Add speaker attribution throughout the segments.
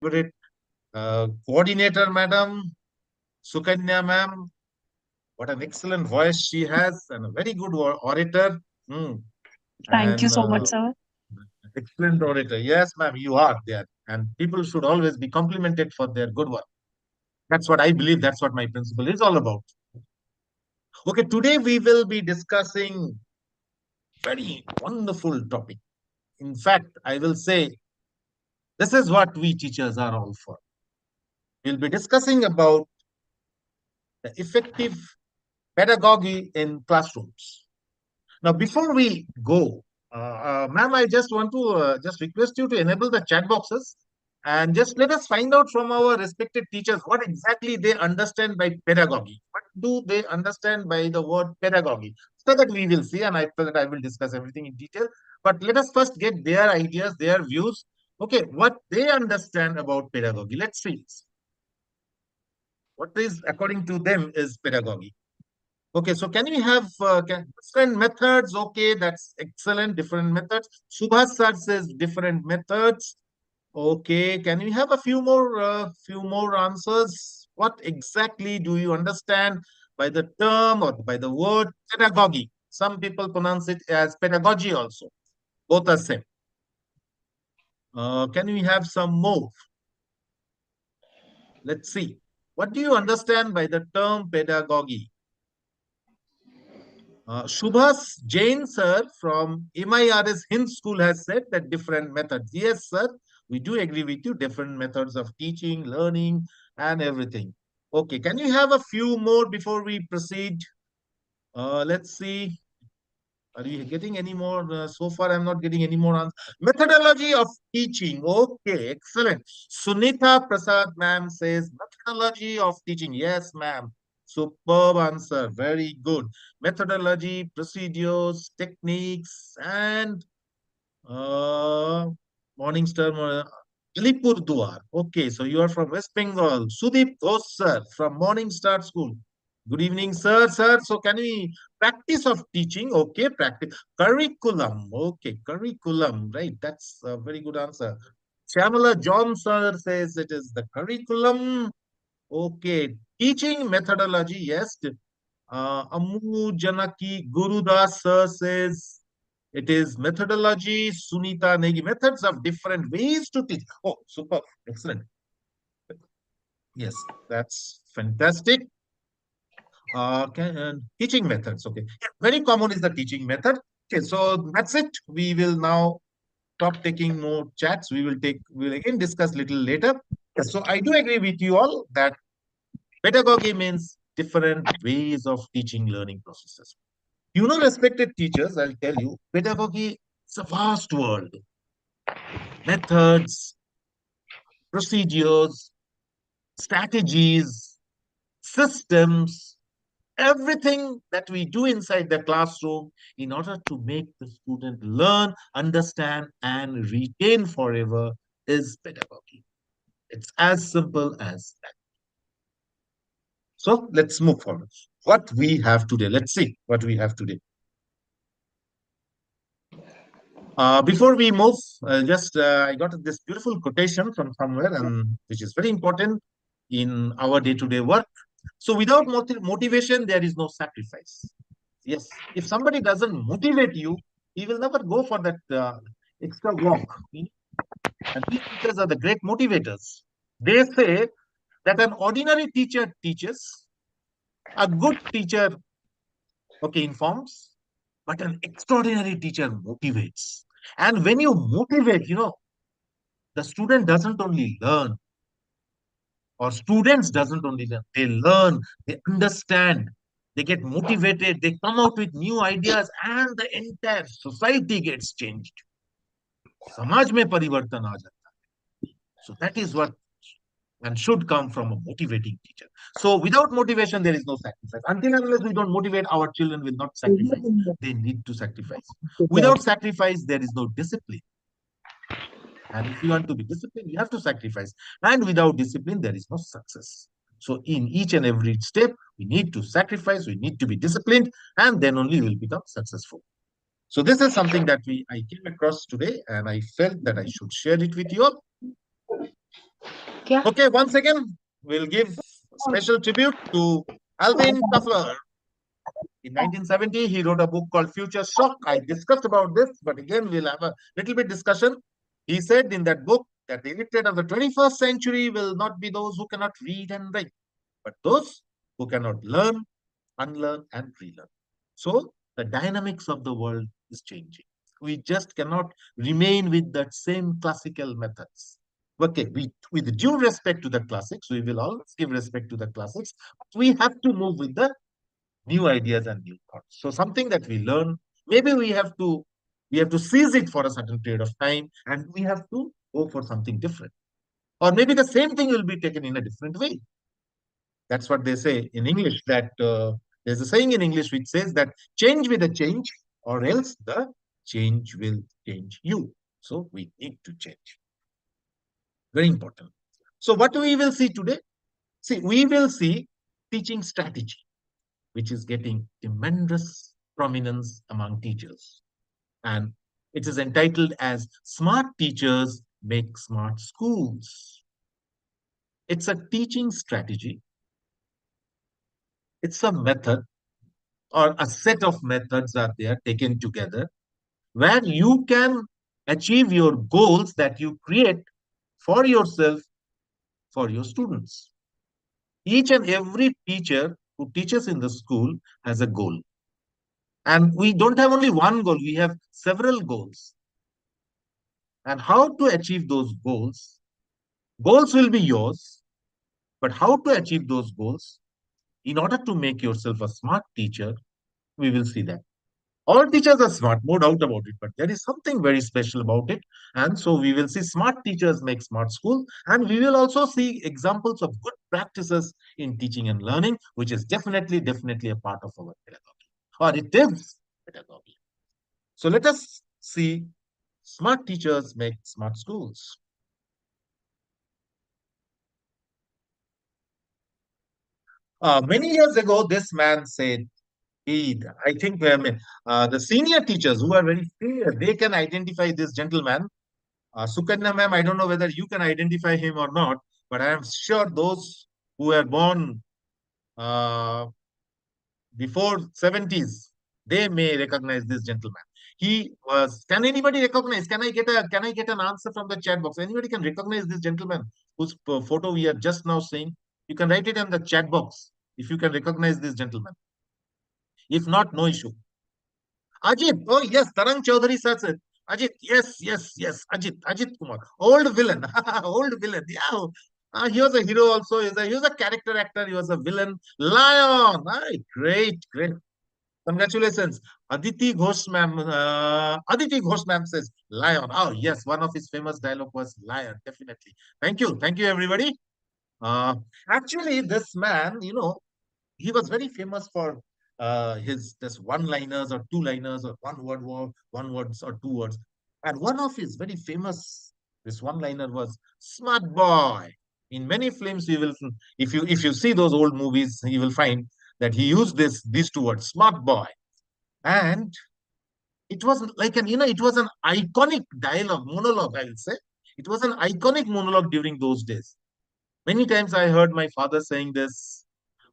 Speaker 1: favorite coordinator, Madam Sukanya, ma'am. What an excellent voice she has, and a very good orator. Hmm.
Speaker 2: Thank you
Speaker 1: And
Speaker 2: so much, sir.
Speaker 1: excellent orator. Yes, ma'am, you are there. And people should always be complimented for their good work. That's what I believe. That's what my principle is all about. Okay, today we will be discussing very wonderful topic. In fact, I will say this is what we teachers are all for. We'll be discussing about the effective pedagogy in classrooms. Now, before we go, ma'am, I just want to just request you to enable the chat boxes and just let us find out from our respected teachers what exactly they understand by pedagogy. What do they understand by the word pedagogy? So that we will see, and after that I will discuss everything in detail. But let us first get their ideas, their views. Okay, what they understand about pedagogy. Let's see what is according to them is pedagogy. Okay, so can we have different methods? Okay, that's excellent. Different methods. Subhas sir says different methods. Okay, can we have a few more answers? What exactly do you understand by the term or by the word pedagogy? Some people pronounce it as pedagogy also. Both are same. Can we have some more? Let's see. What do you understand by the term pedagogy? Shubhas Jain sir from MIRS Hind School has said that different methods. Yes, sir, we do agree with you. Different methods of teaching, learning, and everything. Okay, can we have a few more before we proceed? Let's see. Are you getting any more? So far, I'm not getting any more answers. Methodology of teaching. Okay, excellent. Sunita Prasad, ma'am, says methodology of teaching. Yes, ma'am. Superb answer. Very good. Methodology, procedures, techniques, and uh, Morning Star, Alipurduar. Okay, so you are from West Bengal. Sudeep Ghosh, sir, from Morning Star School. Good evening, sir. Sir, so can we practice of teaching? Okay, practice. Curriculum. Okay, curriculum. Right, that's a very good answer. Shyamala John, sir, says it is the curriculum. Okay, teaching methodology. Yes. Amu Janaki Gurudas sir says it is methodology. Sunita Negi, methods of different ways to teach. Oh, super. Excellent. Yes, that's fantastic. Teaching methods. Okay. Yeah, very common is the teaching method. Okay, so that's it. We will now stop taking more chats. We'll again discuss little later. Yes, so I do agree with you all that pedagogy means different ways of teaching learning processes. You know, respected teachers, I'll tell you, pedagogy is a vast world. Methods, procedures, strategies, systems, everything that we do inside the classroom in order to make the student learn, understand, and retain forever is pedagogy. It's as simple as that. So let's move forward. What we have today, let's see what we have today. Before we move, just I got this beautiful quotation from somewhere, and which is very important in our day-to-day work. So, without motivation, there is no sacrifice. Yes, if somebody doesn't motivate you, he will never go for that extra walk. And these teachers are the great motivators. They say that an ordinary teacher teaches, a good teacher, okay, informs, but an extraordinary teacher motivates. And when you motivate, the student doesn't only learn, or students doesn't only learn, they learn, they understand, they get motivated, they come out with new ideas, and the entire society gets changed. Samaj mein parivartan aa jata hai. So that is what and should come from a motivating teacher. So without motivation, there is no sacrifice. Until and unless we don't motivate, our children will not sacrifice. They need to sacrifice. Without sacrifice, there is no discipline. And if you want to be disciplined, you have to sacrifice. And without discipline, there is no success. So in each and every step, we need to sacrifice, we need to be disciplined, and then only we will become successful. So this is something that I came across today, and I felt that I should share it with you all.
Speaker 2: क्या?
Speaker 1: Okay, once again, we'll give special tribute to Alvin Toffler. In 1970, he wrote a book called Future Shock. I discussed about this, but again, we'll have a little bit discussion. He said in that book that the illiterate of the 21st century will not be those who cannot read and write, but those who cannot learn, unlearn, and relearn. So the dynamics of the world is changing. We just cannot remain with that same classical methods. Okay, with due respect to the classics, we will always give respect to the classics. We have to move with the new ideas and new thoughts. So something that we learn, maybe we have to seize it for a certain period of time, and we have to go for something different. Or maybe the same thing will be taken in a different way. That's what they say in English. That there's a saying in English which says that change with a change, or else the change will change you. So we need to change. Very important. So what we will see today? See, we will see teaching strategy, which is getting tremendous prominence among teachers. And it is entitled as Smart Teachers Make Smart Schools. It's a teaching strategy. It's a method or a set of methods are there taken together where you can achieve your goals that you create for yourself, for your students. Each and every teacher who teaches in the school has a goal. And we don't have only one goal, we have several goals. And how to achieve those goals? Goals will be yours, but how to achieve those goals? In order to make yourself a smart teacher, we will see that. All teachers are smart, no doubt about it, but there is something very special about it. And so we will see smart teachers make smart school, and we will also see examples of good practices in teaching and learning, which is definitely a part of our pedagogy, or it is pedagogy. So let us see smart teachers make smart schools. Many years ago, this man said, I think the senior teachers who are very senior, they can identify this gentleman. Sukanya ma'am, I don't know whether you can identify him or not, but I am sure those who were born uh, before 70s, they may recognize this gentleman. He was. Can anybody recognize? Can I get an answer from the chat box? Anybody can recognize this gentleman whose photo we are just now seeing? You can write it in the chat box if you can recognize this gentleman. If not, no issue. Ajit, oh yes, Tarang Chaudhary says it. Ajit, yes, Ajit Kumar, old villain, old villain. Yeah, he was a hero also. He was a character actor. He was a villain. Lion, great. Congratulations, Aditi Ghosh ma'am says Lion. Oh yes, one of his famous dialogue was Lion. Definitely. Thank you, everybody. Uh, Actually, this man, he was very famous for his this one-liners or two-liners or one words or two words. And one of his very famous this one-liner was "Smart boy." In many films, if you see those old movies, you will find that he used these two words, "Smart boy," and it was like it was an iconic dialogue monologue. I will say it was an iconic monologue during those days. Many times I heard my father saying this,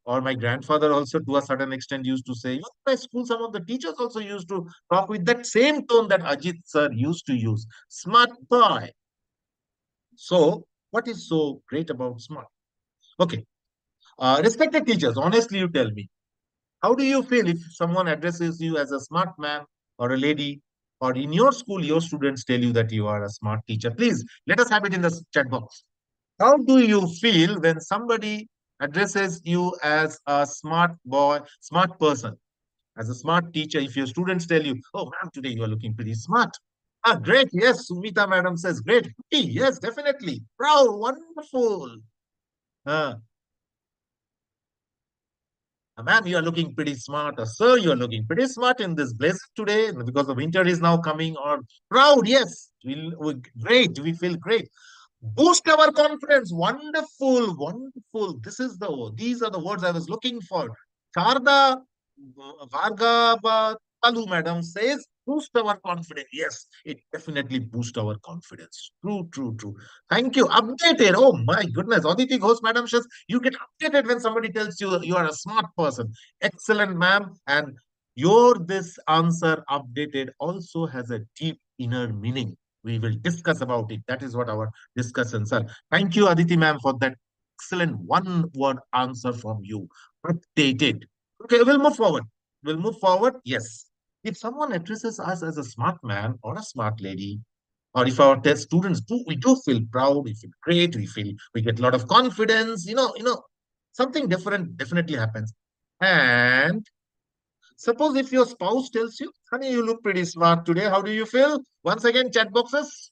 Speaker 1: or my grandfather also to a certain extent used to say. In my school, some of the teachers also used to talk with that same tone that Ajit sir used to use. Smart boy. So, what is so great about smart? Okay. Respected teachers, honestly, you tell me, how do you feel if someone addresses you as a smart man or a lady, or in your school, your students tell you that you are a smart teacher? Please let us have it in the chat box. How do you feel when somebody addresses you as a smart boy, smart person, as a smart teacher? If your students tell you, "Oh, ma'am, today you are looking pretty smart." Ah, great. Yes, Sumita madam says, great. Yes, definitely. Proud, wonderful. Uh, Ma'am, you are looking pretty smart. Or, sir, you are looking pretty smart in this blazer today because the winter is now coming. Or proud, yes. Great. We feel great. Boost our confidence. Wonderful. These are the words I was looking for. Sharda Varga Talu madam says, Boost our confidence. Yes, it definitely boosts our confidence. True, true, true. Thank you. Updated. Oh my goodness. Aditi Ghosh, Madam says you get updated when somebody tells you you are a smart person. Excellent, ma'am. And your this answer updated also has a deep inner meaning. We will discuss about it. That is what our discussions are. Thank you, Aditi ma'am, for that excellent one word answer from you. Updated. Okay, we'll move forward. We'll move forward. Yes. If someone addresses us as a smart man or a smart lady, or if our test students do, we do feel proud, we feel great, we get a lot of confidence, something different definitely happens. And suppose if your spouse tells you, honey, you look pretty smart today, how do you feel? Once again, chat boxes.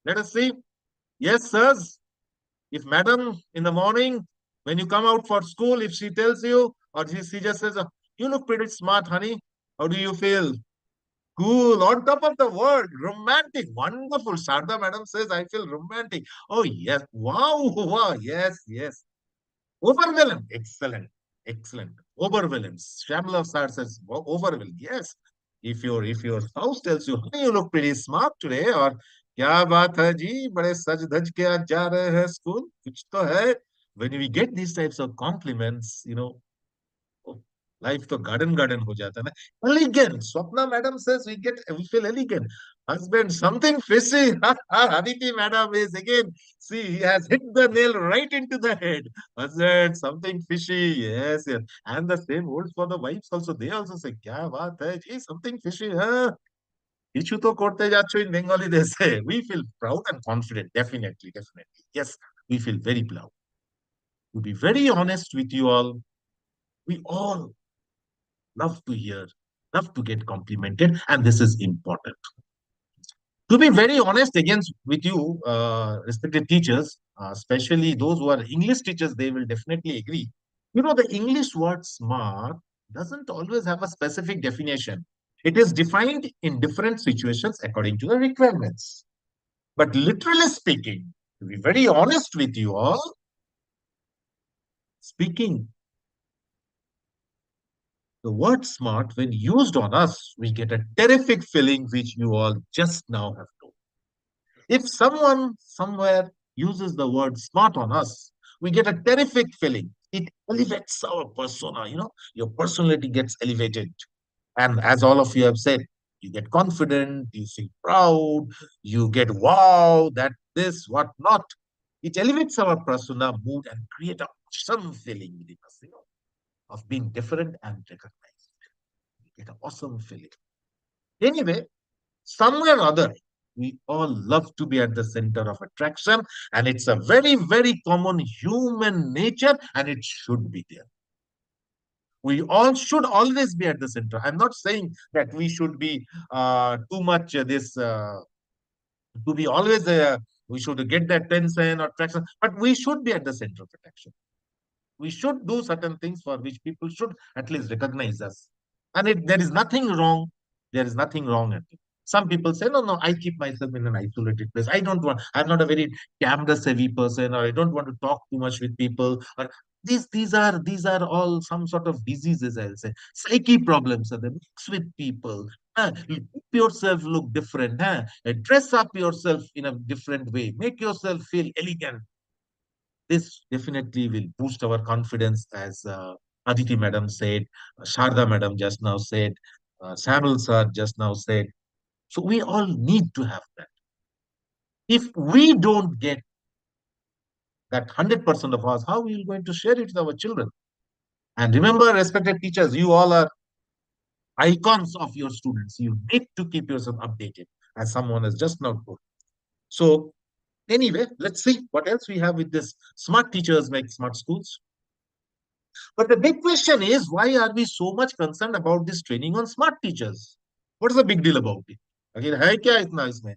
Speaker 1: Let us see. Yes, sirs. If madam in the morning, when you come out for school, if she tells you, or she just says, you look pretty smart, honey, how do you feel? Cool. On top of the word, romantic. Wonderful. Sharda madam says, I feel romantic. Oh, yes. Wow. Wow. Yes, yes. Overwhelmed. Excellent. Excellent. Overwhelmed. Shamla sir says, overwhelmed. Yes. If your spouse tells you, honey, you look pretty smart today, or क्या बात है जी बड़े सज धज के आज जा रहे हैं स्कूल कुछ तो है when we get these types of compliments, life to garden ho jata hai na. Elegant. Swapna madam says we feel elegant. Husband, something fishy. Aditi madam is again, see, he has hit the nail right into the head. Husband, something fishy. Yes, yes. And the same holds for the wives also. They also say, kya baat hai ji, something fishy, huh? কিছু তো করতে যাচ্ছ in Bengali, they say. We feel proud and confident. Definitely, definitely. Yes, we feel very proud. To be very honest with you all, we all love to hear, love to get complimented, and this is important. To be very honest, again, with you, respected teachers, especially those who are English teachers, they will definitely agree. The English word smart doesn't always have a specific definition. It is defined in different situations according to the requirements. But literally speaking, to be very honest with you all, speaking the word smart, when used on us, we get a terrific feeling which you all just now have told. If someone somewhere uses the word smart on us, we get a terrific feeling. It elevates our persona, your personality gets elevated. And as all of you have said, you get confident, you feel proud, you get wow, that this, what not. It elevates our persona, mood, and create a awesome feeling within us, of being different and recognized. We get an awesome feeling. Anyway, somewhere or other, we all love to be at the center of attraction, and it's a very, very common human nature, and it should be there. We all should always be at the center. I'm not saying that we should be too much this to be always we should get that attention or attraction, but we should be at the center of attraction. We should do certain things for which people should at least recognize us. And there is nothing wrong. There is nothing wrong at it. Some people say, no, no, I keep myself in an isolated place. I'm not a very camera savvy person, or I don't want to talk too much with people. Or these are all some sort of diseases, I'll say. Psyche problems are they mix with people. Keep yourself look different. Dress up yourself in a different way. Make yourself feel elegant. This definitely will boost our confidence, as Aditi madam said, Sharda madam just now said, Samuel sir just now said. So we all need to have that. If we don't get that 100% of us, how are we going to share it with our children? And remember, respected teachers, you all are icons of your students. You need to keep yourself updated, as someone has just now told. So anyway, let's see what else we have with this. Smart teachers make smart schools. But the big question is, why are we so much concerned about this training on smart teachers? What is the big deal about it? Again, है क्या इतना इसमें?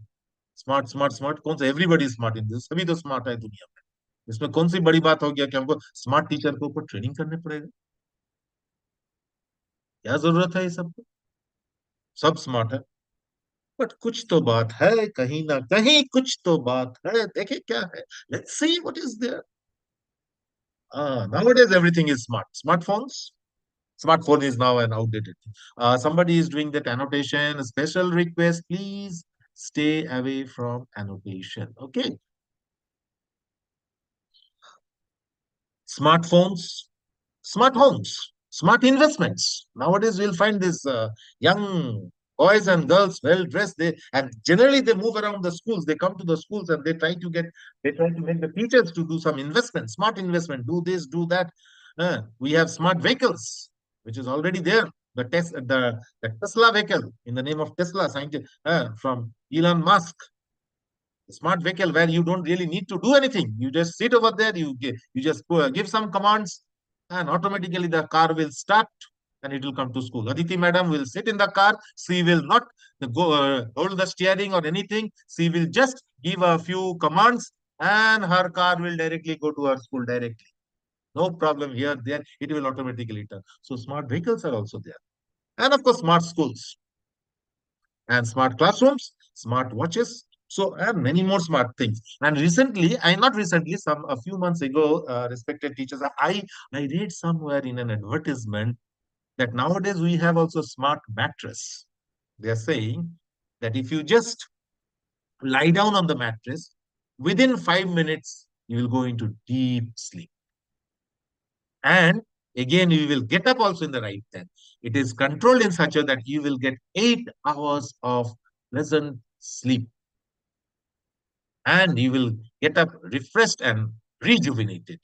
Speaker 1: Smart, smart, smart. कौन सा? Everybody is smart in this. सभी तो smart है दुनिया में. इसमें कौन सी बड़ी बात हो गया कि हमको smart teacher के ऊपर ट्रेनिंग करने पड़ेगा? क्या जरूरत है ये सब? सब smart है. बट कुछ तो बात है, कहीं ना कहीं कुछ तो बात है. देखिए क्या है. Let's see what is there. Nowadays everything is smart. Smartphones. Smartphone is now an outdated thing. Somebody is doing that annotation. Special request, please stay away from annotation. Okay. Smartphones, smart homes, smart investments. Nowadays, we'll find these young boys and girls well dressed. They and generally they move around the schools. They come to the schools and they try to make the teachers to do some investment, smart investment. Do this, do that. We have smart vehicles, which is already there. The Tesla vehicle in the name of Tesla, scientist from Elon Musk, smart vehicle where you don't really need to do anything. You just sit over there, you just give some commands, and automatically the car will start and it will come to school. Aditi madam will sit in the car. She will not go hold the steering or anything. She will just give a few commands and her car will directly go to her school directly. No problem here, there. It will automatically turn. So smart vehicles are also there. And of course, smart schools and smart classrooms, smart watches, so and many more smart things. And recently, I not recently, some a few months ago, respected teachers, I read somewhere in an advertisement that nowadays we have also smart mattress. They are saying that if you just lie down on the mattress, within 5 minutes you will go into deep sleep, and again you will get up also in the right time. It is controlled in such a that you will get 8 hours of pleasant sleep and you will get up refreshed and rejuvenated.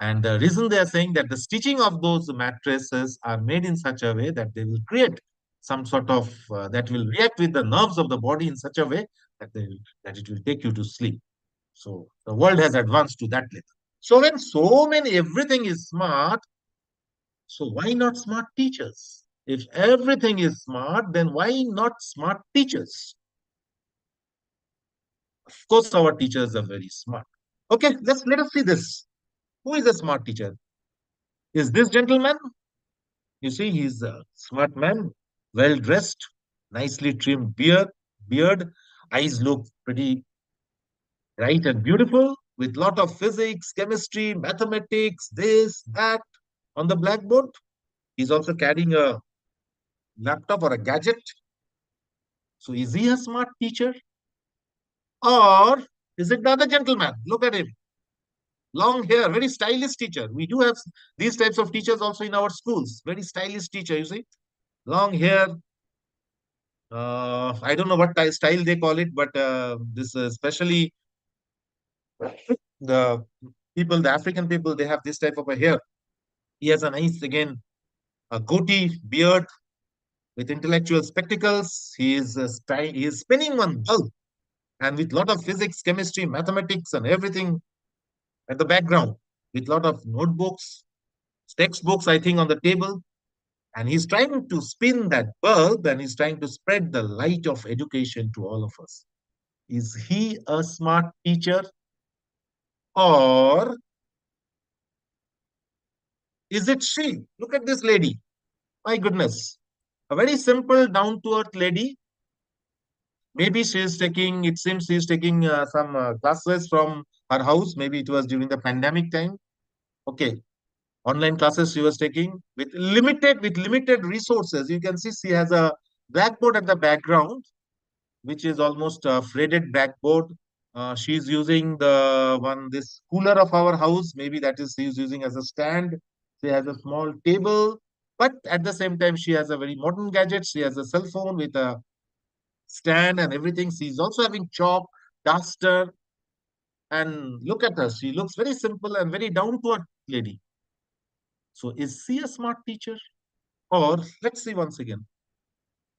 Speaker 1: And the reason they are saying that the stitching of those mattresses are made in such a way that they will create some sort of that will react with the nerves of the body in such a way that it will take you to sleep. So the world has advanced to that level. So when so many everything is smart, so why not smart teachers? If everything is smart, then why not smart teachers? Of course, our teachers are very smart. Okay, let us see this. Who is a smart teacher? Is this gentleman? You see, he's a smart man, well dressed, nicely trimmed beard, eyes look pretty bright and beautiful, with lot of physics, chemistry, mathematics, this, that on the blackboard. He's also carrying a laptop or a gadget. So is he a smart teacher? Or is it the other gentleman? Look at him. Long hair, very stylish teacher. We do have these types of teachers also in our schools. Very stylish teacher, you see. Long hair. I don't know what style they call it, but this especially the people, the African people, they have this type of a hair. He has a nice, again, a goatee, beard with intellectual spectacles. He is spinning one bulb and with lot of physics, chemistry, mathematics, and everything at the background, with lot of notebooks, textbooks, I think, on the table. And he's trying to spin that bulb and he's trying to spread the light of education to all of us. Is he a smart teacher or is it she? Look at this lady. My goodness. A very simple, down to earth lady. Maybe she is taking, it seems she is taking some classes from her house. Maybe it was during the pandemic time. Okay. Online classes she was taking with limited resources. You can see she has a blackboard at the background, which is almost a faded blackboard. She's using this cooler of our house. Maybe that is she's using as a stand. She has a small table, but at the same time, she has a very modern gadget. She has a cell phone with a stand and everything. She's also having chalk, duster, and look at her. She looks very simple and very down to earth lady. So is she a smart teacher? Or let's see once again.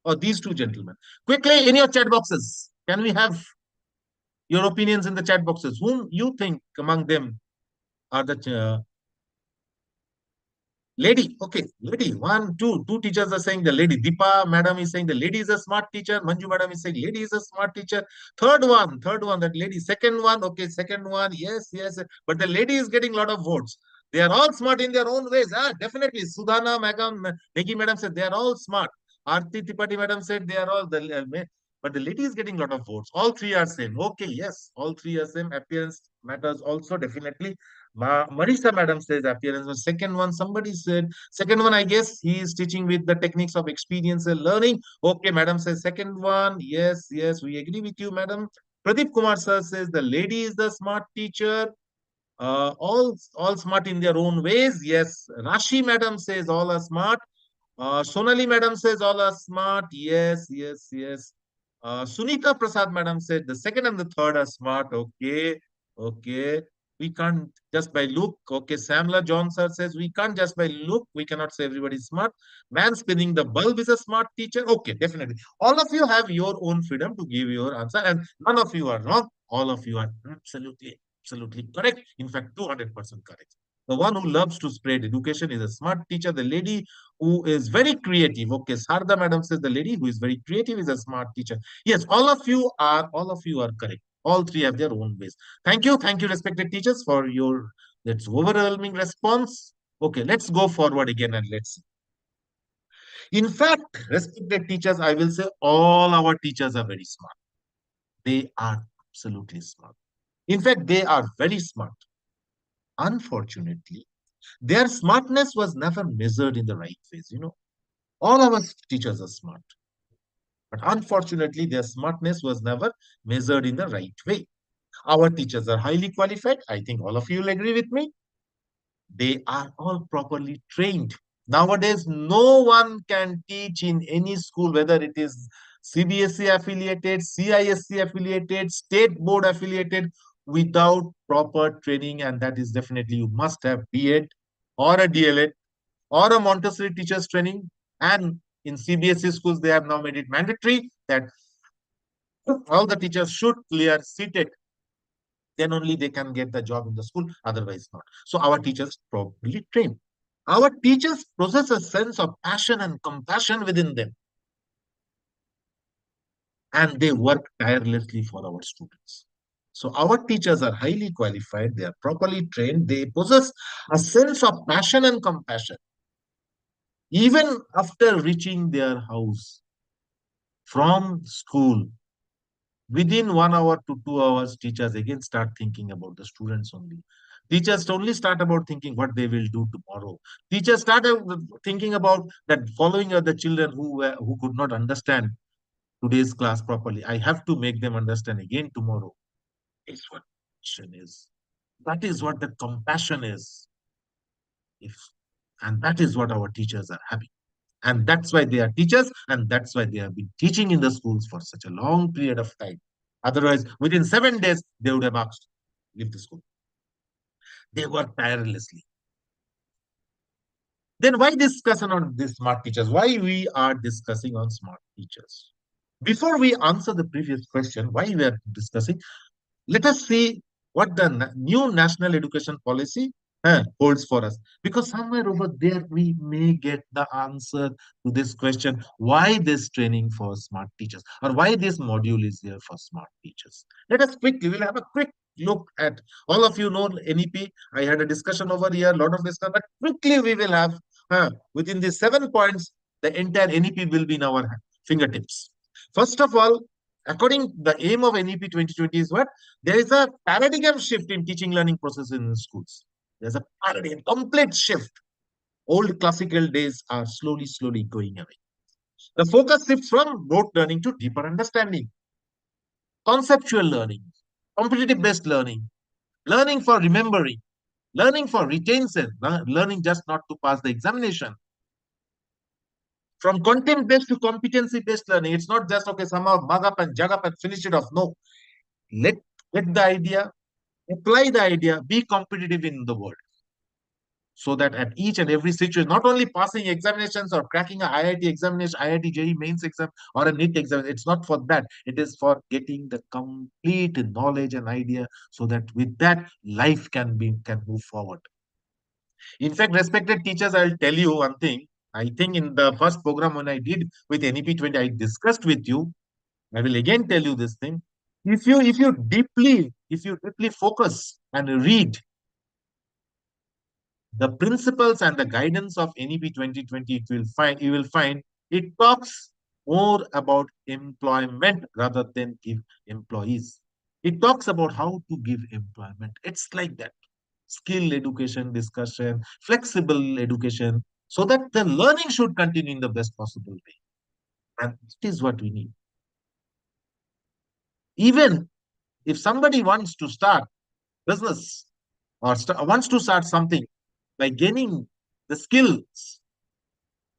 Speaker 1: Or these two gentlemen. Quickly in your chat boxes. Can we have your opinions in the chat boxes? Whom you think among them are the lady? Okay, lady. One, two. Two teachers are saying the lady. Deepa madam is saying the lady is a smart teacher. Manju madam is saying lady is a smart teacher. Third one, that lady. Second one, okay, second one. Yes, yes. But the lady is getting a lot of votes. They are all smart in their own ways. Ah, definitely. Sudhana madam, Neki madam said they are all smart. Aarti Tripathi madam said they are all the but the lady is getting a lot of votes. All three are same. Okay, yes, all three are same. Appearance matters also, definitely. Marisa madam says appearance. The second one, somebody said, second one, I guess he is teaching with the techniques of experience and learning. Okay, madam says second one. Yes, yes, we agree with you, madam. Pradeep Kumar sir says the lady is the smart teacher. All smart in their own ways. Yes, Rashi madam says all are smart. Sonali madam says all are smart. Yes, yes, yes. Sunita Prasad madam said the second and the third are smart. Okay, okay. We can't just by look. Okay, Samla John sir says we can't just by look. We cannot say everybody is smart. Man spinning the bulb is a smart teacher. Okay, definitely. All of you have your own freedom to give your answer, and none of you are wrong. All of you are absolutely, absolutely correct. In fact, 200% correct. The one who loves to spread education is a smart teacher. The lady who is very creative. Okay, Sarda madam says the lady who is very creative is a smart teacher. Yes, all of you are correct. All three have their own ways. Thank you, respected teachers, for your that's overwhelming response. Okay, let's go forward again and let's see. In fact, respected teachers, I will say all our teachers are very smart. They are absolutely smart. In fact, they are very smart. Unfortunately, their smartness was never measured in the right ways. All our teachers are smart. But unfortunately, their smartness was never measured in the right way. Our teachers are highly qualified. I think all of you will agree with me. They are all properly trained. Nowadays, no one can teach in any school, whether it is CBSE affiliated, CISC affiliated, state board affiliated, without proper training. And that is definitely you must have BEd or a DLEd or a Montessori teachers training. And in CBSE schools, they have now made it mandatory that all the teachers should clear CTET. Then only they can get the job in the school, otherwise not. So our teachers properly train. Our teachers possess a sense of passion and compassion within them, and they work tirelessly for our students. So our teachers are highly qualified, they are properly trained, they possess a sense of passion and compassion. Even after reaching their house from school, within 1 hour to 2 hours, teachers again start thinking about the students only. Teachers only start about thinking what they will do tomorrow. Teachers start thinking about that following other children who could not understand today's class properly. I have to make them understand again tomorrow. Is what passion is. That is what the compassion is. If and that is what our teachers are having. And that's why they are teachers, and that's why they have been teaching in the schools for such a long period of time. Otherwise, within 7 days, they would have asked, leave the school. They work tirelessly. Then why discussion on these smart teachers? Why we are discussing on smart teachers? Before we answer the previous question, why we are discussing, let us see what the new national education policy holds for us. Because somewhere over there, we may get the answer to this question, why this training for smart teachers or why this module is here for smart teachers. Let us quickly, we'll have a quick look at, all of you know NEP. I had a discussion over here, a lot of discussion, but quickly we will have, within these 7 points, the entire NEP will be in our fingertips. First of all, according the aim of NEP 2020 is what? There is a paradigm shift in teaching learning process in schools. There's a paradigm, complete shift. Old classical days are slowly, slowly going away. The focus shifts from rote learning to deeper understanding, conceptual learning, competitive based learning, learning for remembering, learning for retention, learning just not to pass the examination. From content based to competency based learning, it's not just okay, somehow mug up and jug up and finish it off. No, let get the idea, apply the idea, be competitive in the world. So that at each and every situation, not only passing examinations or cracking a IIT examination, IIT JEE mains exam or a NET exam, it's not for that. It is for getting the complete knowledge and idea so that with that, life can move forward. In fact, respected teachers, I'll tell you one thing. I think in the first program when I did with NEP 20, I discussed with you. I will again tell you this thing. If you deeply focus and read the principles and the guidance of NEP 2020, you will find it talks more about employment rather than give employees. It talks about how to give employment. It's like that. Skill education discussion, flexible education, so that the learning should continue in the best possible way. And it is what we need. Even if somebody wants to start business or wants to start something by gaining the skills,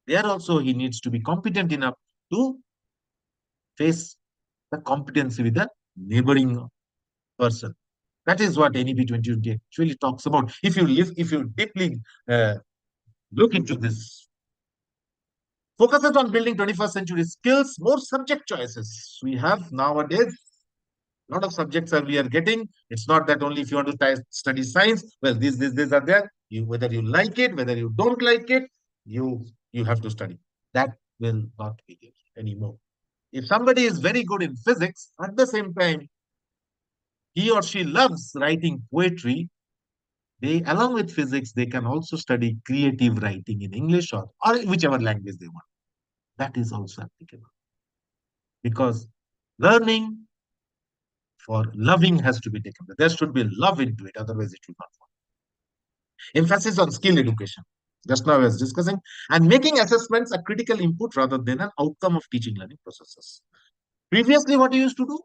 Speaker 1: there also he needs to be competent enough to face the competency with the neighboring person. That is what NEP 2020 actually talks about. If you deeply uh, look into this, focuses on building 21st century skills, more subject choices. We have nowadays a lot of subjects that we are getting. It's not that only if you want to study science, well, these are there. You whether you like it, whether you don't like it, you have to study. That will not be there anymore. If somebody is very good in physics, at the same time, he or she loves writing poetry, they along with physics, they can also study creative writing in English or whichever language they want. That is also applicable because learning for loving has to be taken. There should be love into it, otherwise it will not work. Emphasis on skill education. Just now I was discussing, and making assessments a critical input rather than an outcome of teaching learning processes. Previously, what you used to do?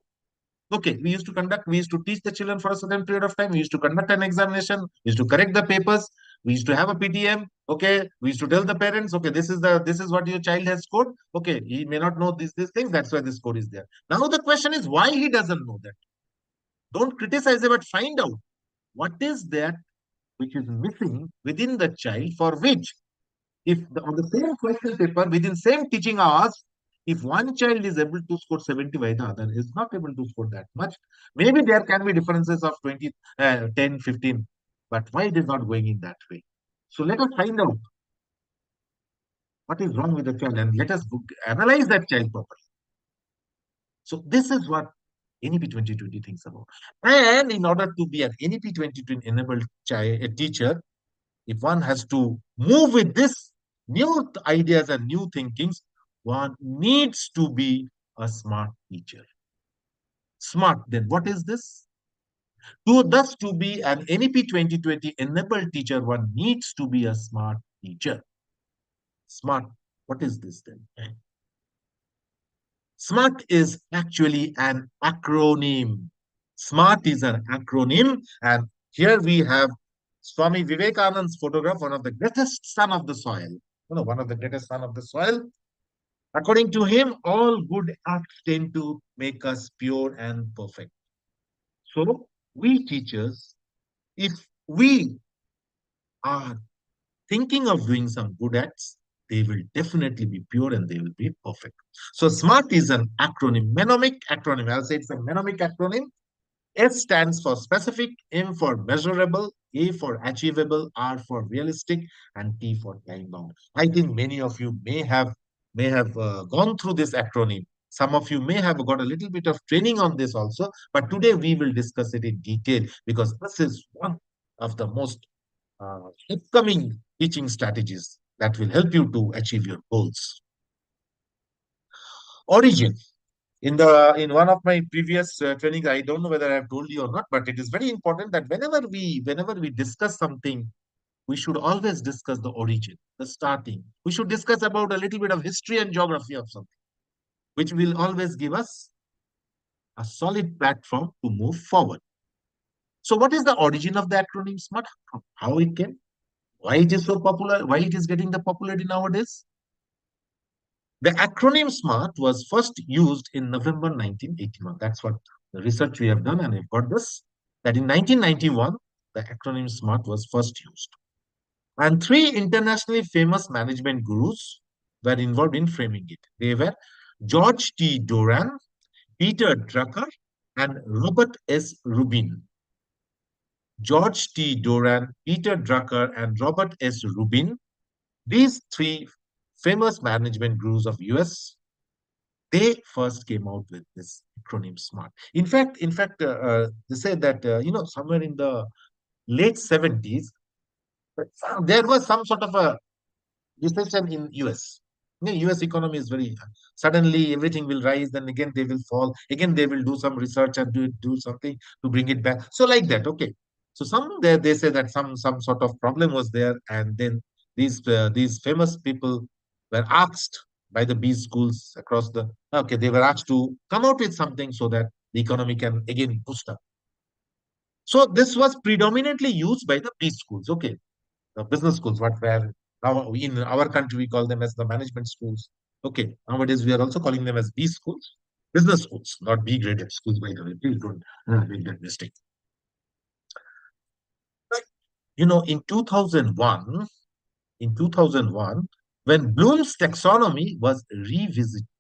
Speaker 1: Okay, we used to teach the children for a certain period of time. We used to conduct an examination. We used to correct the papers. We used to have a PTM. Okay, we used to tell the parents, okay, this is what your child has scored. Okay, he may not know these things. That's why this score is there. Now the question is why he doesn't know that. Don't criticize him, but find out what is that which is missing within the child for which, if on the same question paper within same teaching hours, if one child is able to score 70 while the other is not able to score that much, maybe there can be differences of 20, 10, 15, but why it is not going in that way? So let us find out what is wrong with the child and let us analyze that child properly. So this is what NEP 2020 thinks about. And in order to be an NEP 2020 enabled child, a teacher, if one has to move with this new ideas and new thinkings, one needs to be a smart teacher. Smart, then what is this? To be an NEP 2020 enabled teacher, one needs to be a smart teacher. Smart, what is this then? SMART is actually an acronym. SMART is an acronym, and here we have Swami Vivekananda's photograph, one of the greatest son of the soil. One of the greatest son of the soil. According to him, all good acts tend to make us pure and perfect. So, we teachers, if we are thinking of doing some good acts, they will definitely be pure and they will be perfect. So, SMART is an acronym, mnemonic acronym. I'll say it's a mnemonic acronym. S stands for specific, M for measurable, A for achievable, R for realistic, and T for time bound. I think many of you may have gone through this acronym. Some of you may have got a little bit of training on this also, but today we will discuss it in detail because this is one of the most upcoming teaching strategies that will help you to achieve your goals. Origin. In one of my previous trainings, I don't know whether I have told you or not, but it is very important that whenever we discuss something, we should always discuss the origin, the starting. We should discuss about a little bit of history and geography of something, which will always give us a solid platform to move forward. So, what is the origin of the acronym SMART? How it came? Why it is so popular? Why it is getting the popularity nowadays? The acronym SMART was first used in November 1981. That's what the research we have done, and we've got this. That in 1991, the acronym SMART was first used. And three internationally famous management gurus were involved in framing it. They were George T. Doran, Peter Drucker, and Robert S. Rubin. George T. Doran, Peter Drucker, and Robert S. Rubin, these three famous management gurus of US, they first came out with this acronym SMART. In fact, they say that somewhere in the late 70s, there was some sort of a recession in US. Yeah, US economy is very suddenly everything will rise, then again they will fall. Again they will do some research and do something to bring it back. So like that, okay. So some there they say that some sort of problem was there, and then these famous people were asked by the B schools across the okay, they were asked to come out with something so that the economy can again boost up. So this was predominantly used by the B schools. Okay, the business schools, what were now in our country we call them as the management schools. Okay, nowadays we are also calling them as B schools, business schools, not B graded schools, by the way. Please don't make that mistake. But, in 2001, when Bloom's taxonomy was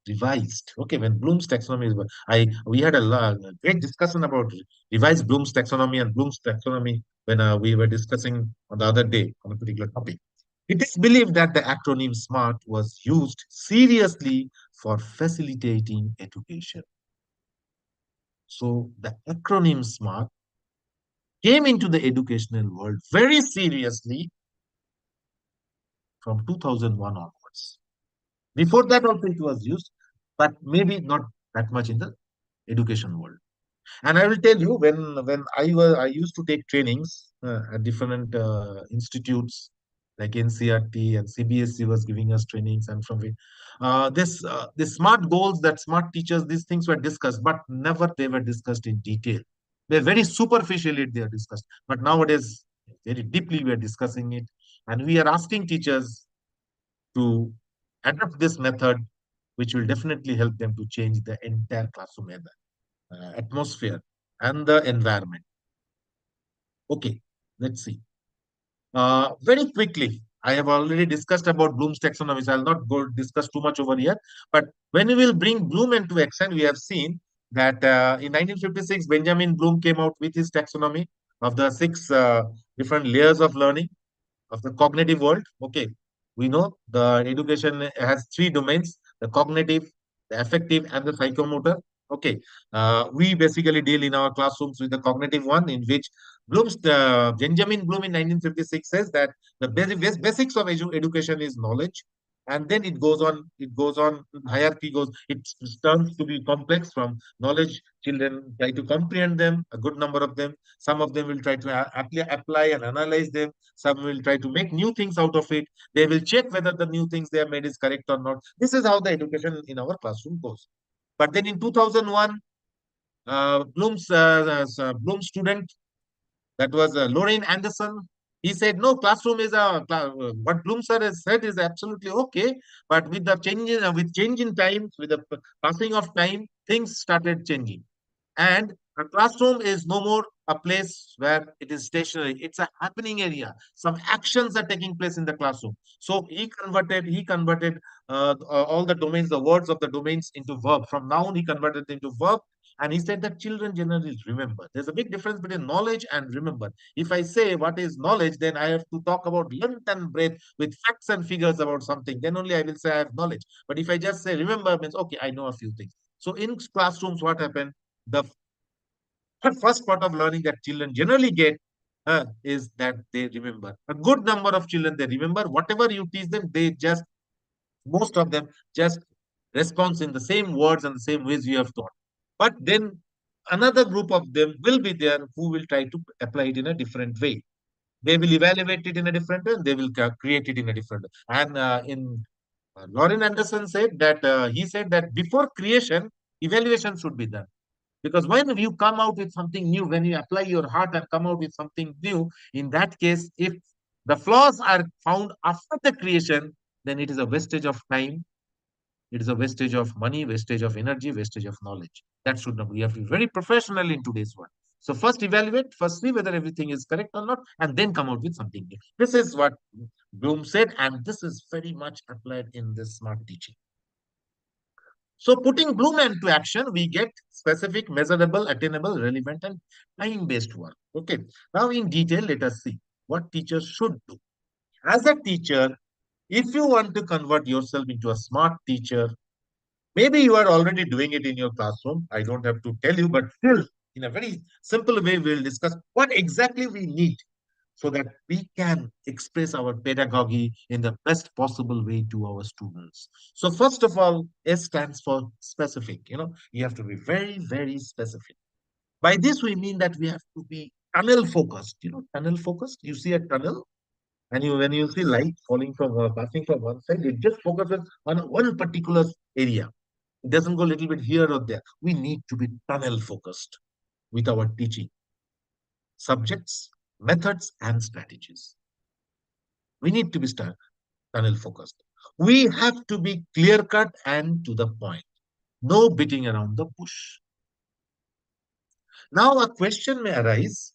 Speaker 1: revised. Okay, when Bloom's taxonomy was, we had a great discussion about revised Bloom's taxonomy and Bloom's taxonomy when we were discussing on the other day on a particular topic. It is believed that the acronym SMART was used seriously for facilitating education. So the acronym SMART came into the educational world very seriously from 2001 onwards. Before that also it was used, but maybe not that much in the education world. And I will tell you, when I used to take trainings at different institutes like NCRT and CBSE was giving us trainings, and from it, this smart goals, that smart teachers, these things were discussed, but never they were discussed in detail. They're very superficially they are discussed, but nowadays very deeply we are discussing it, and we are asking teachers to adopt this method, which will definitely help them to change the entire classroom atmosphere and the environment. Okay, let's see. Very quickly, I have already discussed about Bloom's taxonomy, so I'll not go discuss too much over here. But when we will bring Bloom into action, we have seen that in 1956, Benjamin Bloom came out with his taxonomy of the six different layers of learning of the cognitive world. Okay, we know the education has three domains: the cognitive, the affective, and the psychomotor. Okay, we basically deal in our classrooms with the cognitive one, in which Benjamin Bloom in 1956 says that the basics of education is knowledge, and then it goes on, hierarchy goes, it turns to be complex from knowledge. Children try to comprehend them, a good number of them. Some of them will try to apply and analyze them. Some will try to make new things out of it. They will check whether the new things they have made is correct or not. This is how the education in our classroom goes. But then in 2001, Bloom student, that was Lorraine Anderson. He said, no, classroom is what Bloom sir has said is absolutely okay. But with the change in time, with the passing of time, things started changing. And a classroom is no more a place where it is stationary. It's a happening area. Some actions are taking place in the classroom. So he converted all the domains, the words of the domains into verb. From noun, he converted it into verb. And he said that children generally remember. There's a big difference between knowledge and remember. If I say what is knowledge, then I have to talk about length and breadth with facts and figures about something. Then only I will say I have knowledge. But if I just say remember, means okay, I know a few things. So in classrooms, what happened? The first part of learning that children generally get is that they remember. A good number of children, they remember whatever you teach them, most of them just respond in the same words and the same ways you have taught. But then another group of them will be there who will try to apply it in a different way. They will evaluate it in a different way, and they will create it in a different way. And in Lauren Anderson said that he said that before creation, evaluation should be done. Because when you come out with something new, when you apply your heart and come out with something new, in that case, if the flaws are found after the creation, then it is a wastage of time, it is a wastage of money, wastage of energy, wastage of knowledge. That should not be. We have to be very professional in today's world. So first evaluate, first see whether everything is correct or not, and then come out with something new. This is what Bloom said, and this is very much applied in this smart teaching. So putting Bloom into action, we get specific, measurable, attainable, relevant, and time-based work. Okay. Now in detail, let us see what teachers should do. As a teacher, if you want to convert yourself into a smart teacher, maybe you are already doing it in your classroom. I don't have to tell you, but still, in a very simple way, we'll discuss what exactly we need. so that we can express our pedagogy in the best possible way to our students. So first of all, S stands for specific. You have to be very, very specific. By this, we mean that we have to be tunnel focused. Tunnel focused. You see a tunnel, and when you see light falling from passing from one side, it just focuses on one particular area. It doesn't go a little bit here or there. We need to be tunnel focused with our teaching subjects, methods, and strategies. We need to be tunnel focused. We have to be clear cut and to the point. No beating around the bush. Now, a question may arise.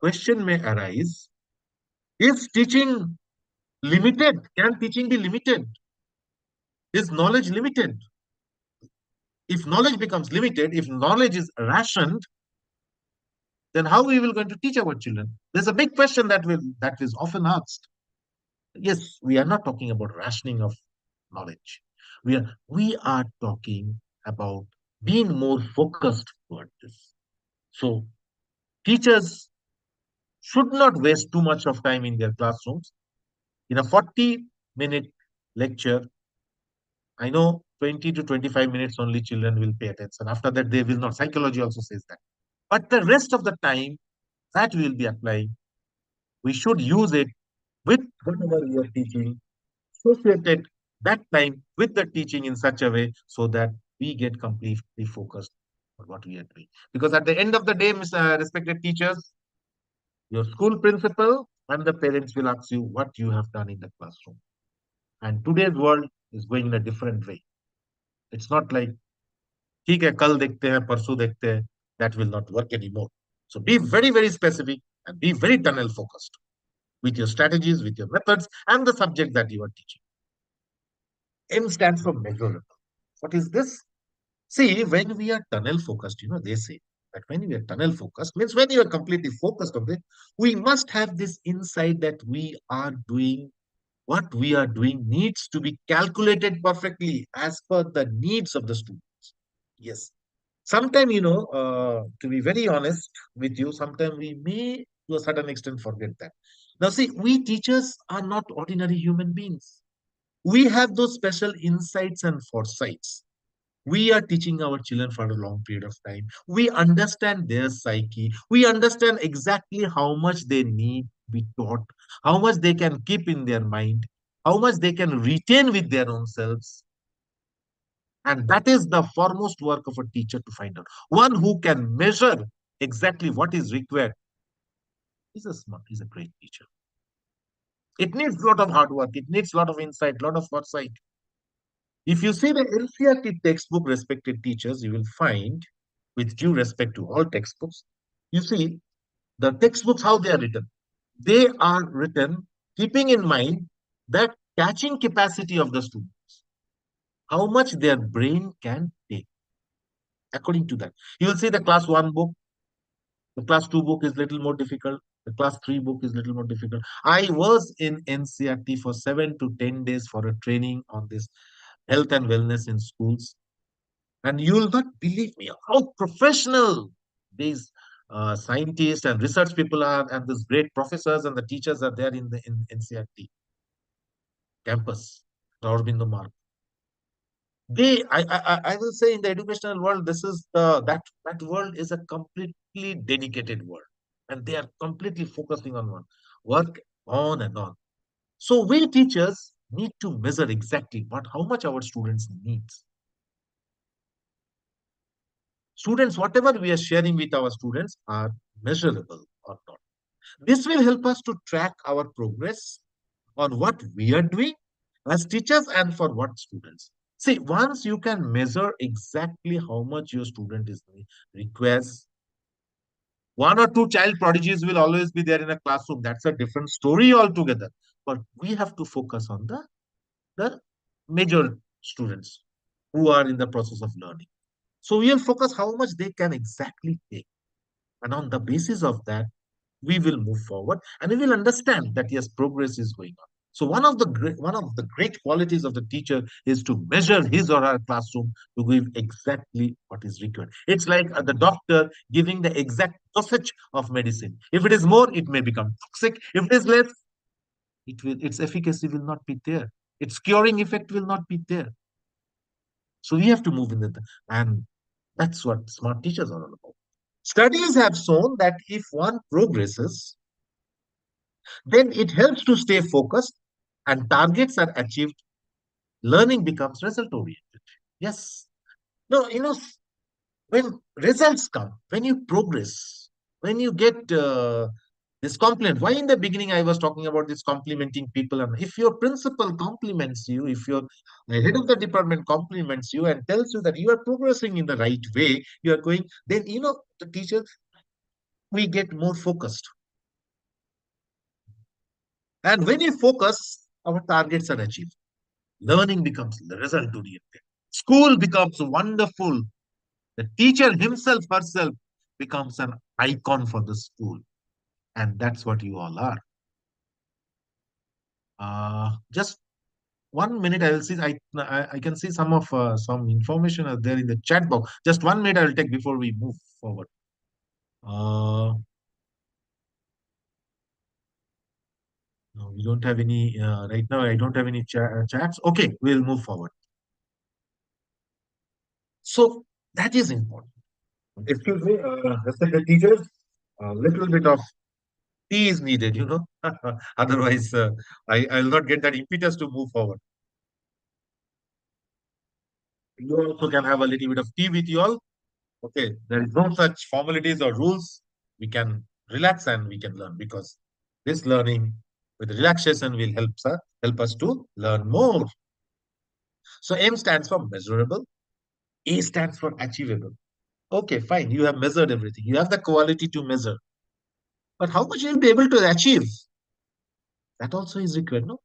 Speaker 1: Question may arise. Is teaching limited? Can teaching be limited? Is knowledge limited? If knowledge becomes limited, if knowledge is rationed, then how we will going to teach our children? There's a big question that is often asked. Yes, we are not talking about rationing of knowledge. We are talking about being more focused toward this. So teachers should not waste too much of time in their classrooms. In a 40-minute lecture, I know 20 to 25 minutes only children will pay attention. After that, they will not. Psychology also says that. But the rest of the time that we will be applying, we should use it with whatever we are teaching, associated that time with the teaching in such a way so that we get completely focused on what we are doing. Because at the end of the day, respected teachers, your school principal and the parents will ask you what you have done in the classroom. And today's world is going in a different way. It's not like, ठीक है, कल देखते हैं, परसों देखते हैं. That will not work anymore. So be very, very specific and be very tunnel focused with your strategies, with your methods, and the subject that you are teaching. M stands for measurable. What is this? See, when we are tunnel focused, they say that when we are tunnel focused, means when you are completely focused on it, we must have this insight that we are doing what we are doing needs to be calculated perfectly as per the needs of the students. Yes. Sometimes, to be very honest with you, sometimes we may, to a certain extent, forget that. Now, see, we teachers are not ordinary human beings. We have those special insights and foresights. We are teaching our children for a long period of time. We understand their psyche. We understand exactly how much they need to be taught, how much they can keep in their mind, how much they can retain with their own selves. And that is the foremost work of a teacher to find out. One who can measure exactly what is required is a smart, is a great teacher. It needs a lot of hard work. It needs a lot of insight, a lot of foresight. If you see the NCRT textbook, respected teachers, you will find, with due respect to all textbooks, you see the textbooks, how they are written. They are written keeping in mind that catching capacity of the students, how much their brain can take. According to that, you will see the class 1 book, the class 2 book is little more difficult. The class 3 book is little more difficult. I was in NCRT for 7 to 10 days for a training on this health and wellness in schools. And you'll not believe me how professional these scientists and research people are, and these great professors and the teachers are there in the NCRT campus, Aurobindo Mark. I will say in the educational world, this is that world is a completely dedicated world, and they are completely focusing on one work on and on. So we teachers need to measure exactly how much our students needs. Students, whatever we are sharing with our students are measurable or not. This will help us to track our progress on what we are doing as teachers and for what students. See, once you can measure exactly how much your student is requires, one or two child prodigies will always be there in a classroom. That's a different story altogether. But we have to focus on the major students who are in the process of learning. So we will focus how much they can exactly take. And on the basis of that, we will move forward and we will understand that yes, progress is going on. So one of the great qualities of the teacher is to measure his or her classroom to give exactly what is required. It's like the doctor giving the exact dosage of medicine. If it is more, it may become toxic. If it is less, its efficacy will not be there. Its curing effect will not be there. So we have to move in that, and that's what smart teachers are all about. Studies have shown that if one progresses, then it helps to stay focused and targets are achieved. Learning becomes result oriented. Yes. No, when results come, when you progress, when you get this compliment. Why in the beginning I was talking about this complimenting people? And if your principal compliments you, if your head of the department compliments you and tells you that you are progressing in the right way, you are going, then the teachers, we get more focused. And when you focus, our targets are achieved. Learning becomes result oriented. School becomes wonderful. The teacher himself, herself becomes an icon for the school. And that's what you all are. Just 1 minute, I will see. I can see some information are there in the chat box. Just 1 minute, I will take before we move forward. Uh, no, we don't have any right now. I don't have any chats. Okay, we'll move forward. So that is important. Excuse me, respected teachers. A little bit of tea is needed. Otherwise, I'll not get that impetus to move forward. You also can have a little bit of tea with you all. Okay, there is no such formalities or rules. We can relax and we can learn because this learning with relaxation will help us to learn more. So M stands for measurable, A stands for achievable. Okay, fine. You have measured everything. You have the quality to measure. But how much you'll be able to achieve? That also is required, no?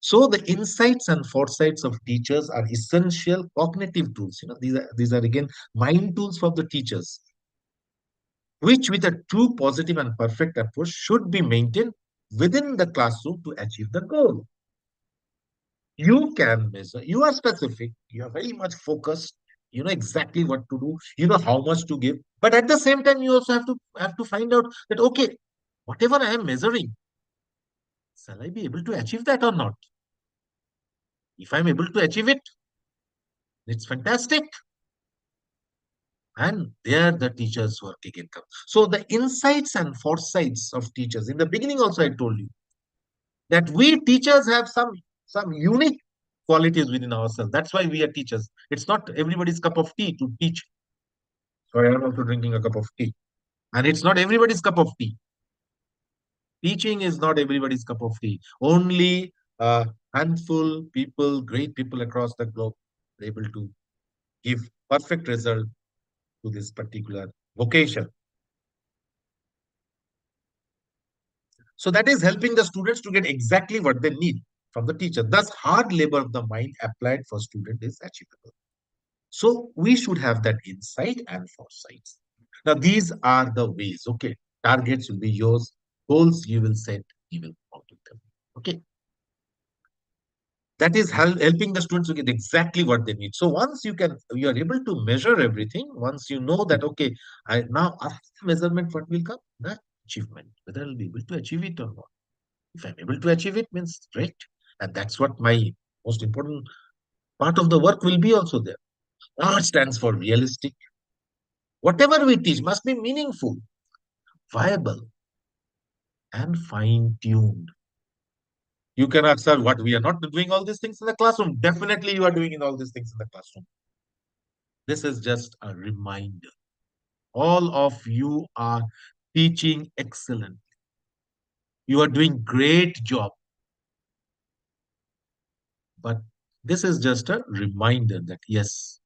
Speaker 1: So the insights and foresights of teachers are essential cognitive tools. These are again mind tools for the teachers, which with a true positive and perfect approach should be maintained within the classroom to achieve the goal. You can measure, you are specific, you are very much focused, you know exactly what to do, you know how much to give. But at the same time, you also have to find out that okay, whatever I am measuring, shall I be able to achieve that or not? If I'm able to achieve it, it's fantastic. And there the teachers work again come. So the insights and foresights of teachers. In the beginning, also I told you that we teachers have some unique qualities within ourselves. That's why we are teachers. It's not everybody's cup of tea to teach. So I am also drinking a cup of tea. And it's not everybody's cup of tea. Teaching is not everybody's cup of tea. Only a handful people, great people across the globe, are able to give perfect result to this particular vocation. So that is helping the students to get exactly what they need from the teacher. Thus, hard labor of the mind applied for student is achievable. So we should have that insight and foresight. Now, these are the ways. Okay, targets will be yours, goals you will set, you will complete them. Okay, that is helping the students to get exactly what they need. So once you are able to measure everything. Once you know that okay, I now after measurement, what will come? The achievement. Whether I'll be able to achieve it or not. If I'm able to achieve it, means great. And that's what my most important part of the work will be also there. R stands for realistic. Whatever we teach must be meaningful, viable, and fine-tuned. You can ask, sir, what we are not doing all these things in the classroom. Definitely you are doing in all these things in the classroom. This is just a reminder. All of you are teaching excellent. You are doing great job. But this is just a reminder that yes,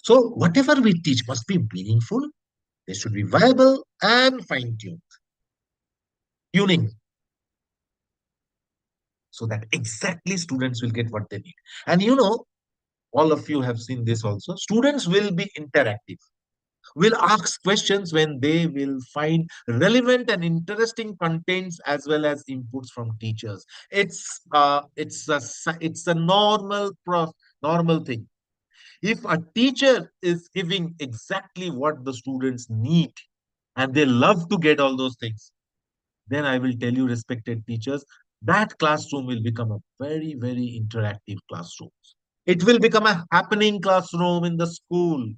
Speaker 1: so whatever we teach must be meaningful, they should be viable and fine-tuned. Tuning so that exactly students will get what they need. And all of you have seen this also. Students will be interactive. will ask questions when they will find relevant and interesting contents as well as inputs from teachers. It's a normal thing. If a teacher is giving exactly what the students need and they love to get all those things, then I will tell you, respected teachers, that classroom will become a very, very interactive classroom. It will become a happening classroom in the school,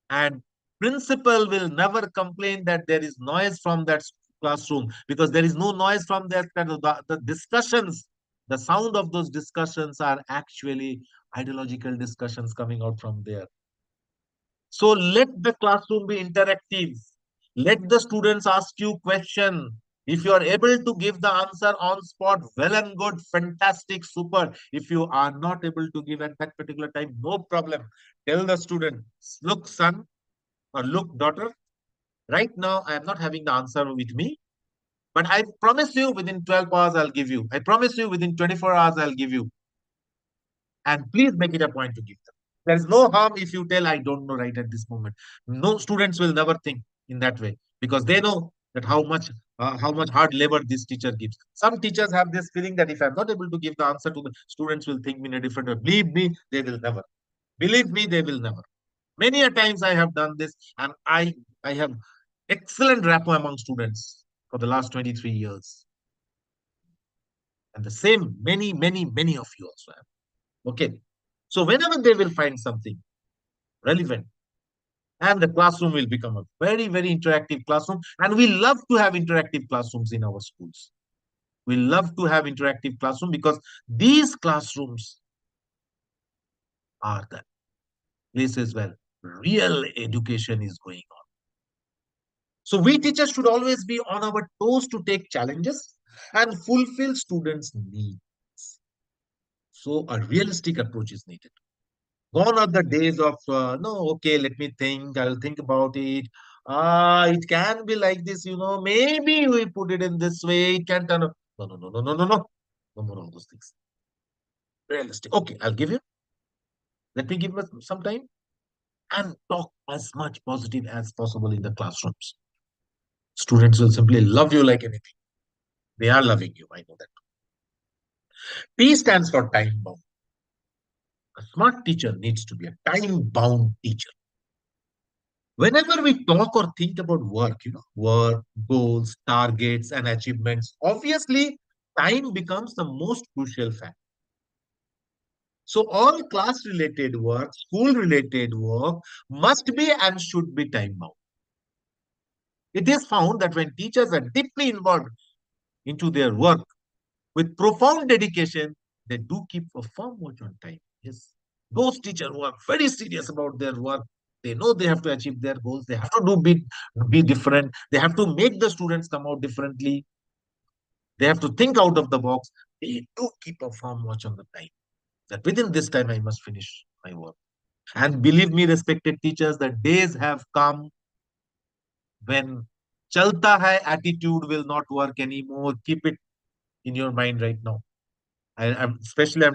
Speaker 1: and principal will never complain that there is noise from that classroom, because there is no noise from that. The discussions, the sound of those discussions are actually ideological discussions coming out from there. So let the classroom be interactive. Let the students ask you question. If you are able to give the answer on spot, well and good, fantastic, super. If you are not able to give at that particular time, no problem. Tell the student, look, son, or look, daughter, right now I am not having the answer with me, but I promise you within 12 hours I'll give you. I promise you within 24 hours I'll give you. And please make it a point to give them. There's no harm if you tell I don't know right at this moment. No, students will never think in that way, because they know that how much hard labor this teacher gives. Some teachers have this feeling that if I'm not able to give the answer to the students, will think me in a different way. Believe me, they will never. Believe me, they will never. Many a times I have done this, and I have excellent rapport among students for the last 23 years. And the same, many of you also have. Okay. So whenever they will find something relevant, and the classroom will become a very, very interactive classroom. And we love to have interactive classrooms in our schools. We love to have interactive classroom because these classrooms are the places where real education is going on. So we teachers should always be on our toes to take challenges and fulfill students' needs. So a realistic approach is needed. Gone are the days of no, okay, let me think, I'll think about it. It can be like this, maybe we put it in this way, it can turn out. No, no, no, no, no, no, no. No more of those things. Realistic. Okay, I'll give you. Let me give us some time and talk as much positive as possible in the classrooms. Students will simply love you like anything. They are loving you. I know that. T stands for time bound. A smart teacher needs to be a time bound teacher. Whenever we talk or think about work, work, goals, targets, and achievements, obviously time becomes the most crucial factor. So all class related work, school related work must be and should be time bound. It is found that when teachers are deeply involved into their work with profound dedication, they do keep a firm watch on time. Yes. Those teachers who are very serious about their work, they know they have to achieve their goals. They have to be different. They have to make the students come out differently. They have to think out of the box. They do keep a firm watch on the time. That within this time I must finish my work. And believe me, respected teachers, the days have come when chalta hai attitude will not work anymore. Keep it in your mind right now. I'm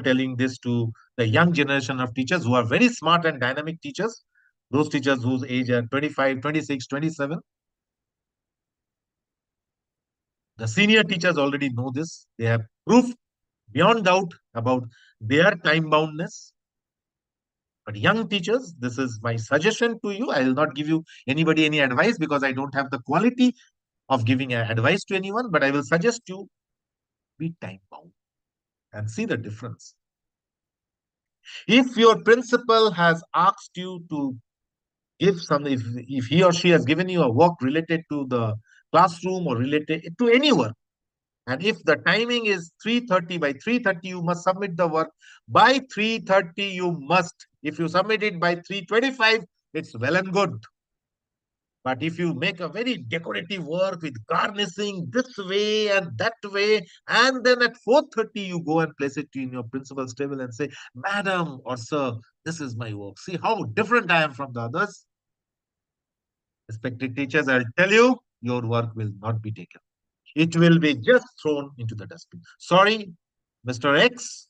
Speaker 1: telling this to the young generation of teachers who are very smart and dynamic teachers, those teachers whose age are 25, 26, 27. The senior teachers already know this. They have proof beyond doubt about their time boundness. But young teachers, this is my suggestion to you. I will not give you anybody any advice because I don't have the quality of giving advice to anyone, but I will suggest you be time bound and see the difference. If your principal has asked you to if he or she has given you a work related to the classroom or related to any work, and if the timing is 3:30, by 3:30 you must submit the work. By 3:30 you must. If you submit it by 3:25, it's well and good. But if you make a very decorative work with garnishing this way and that way, and then at 4:30 you go and place it in your principal's table and say, Madam or Sir, this is my work. See how different I am from the others. Respected teachers, I'll tell you, your work will not be taken. It will be just thrown into the dustbin. Sorry, Mr. X,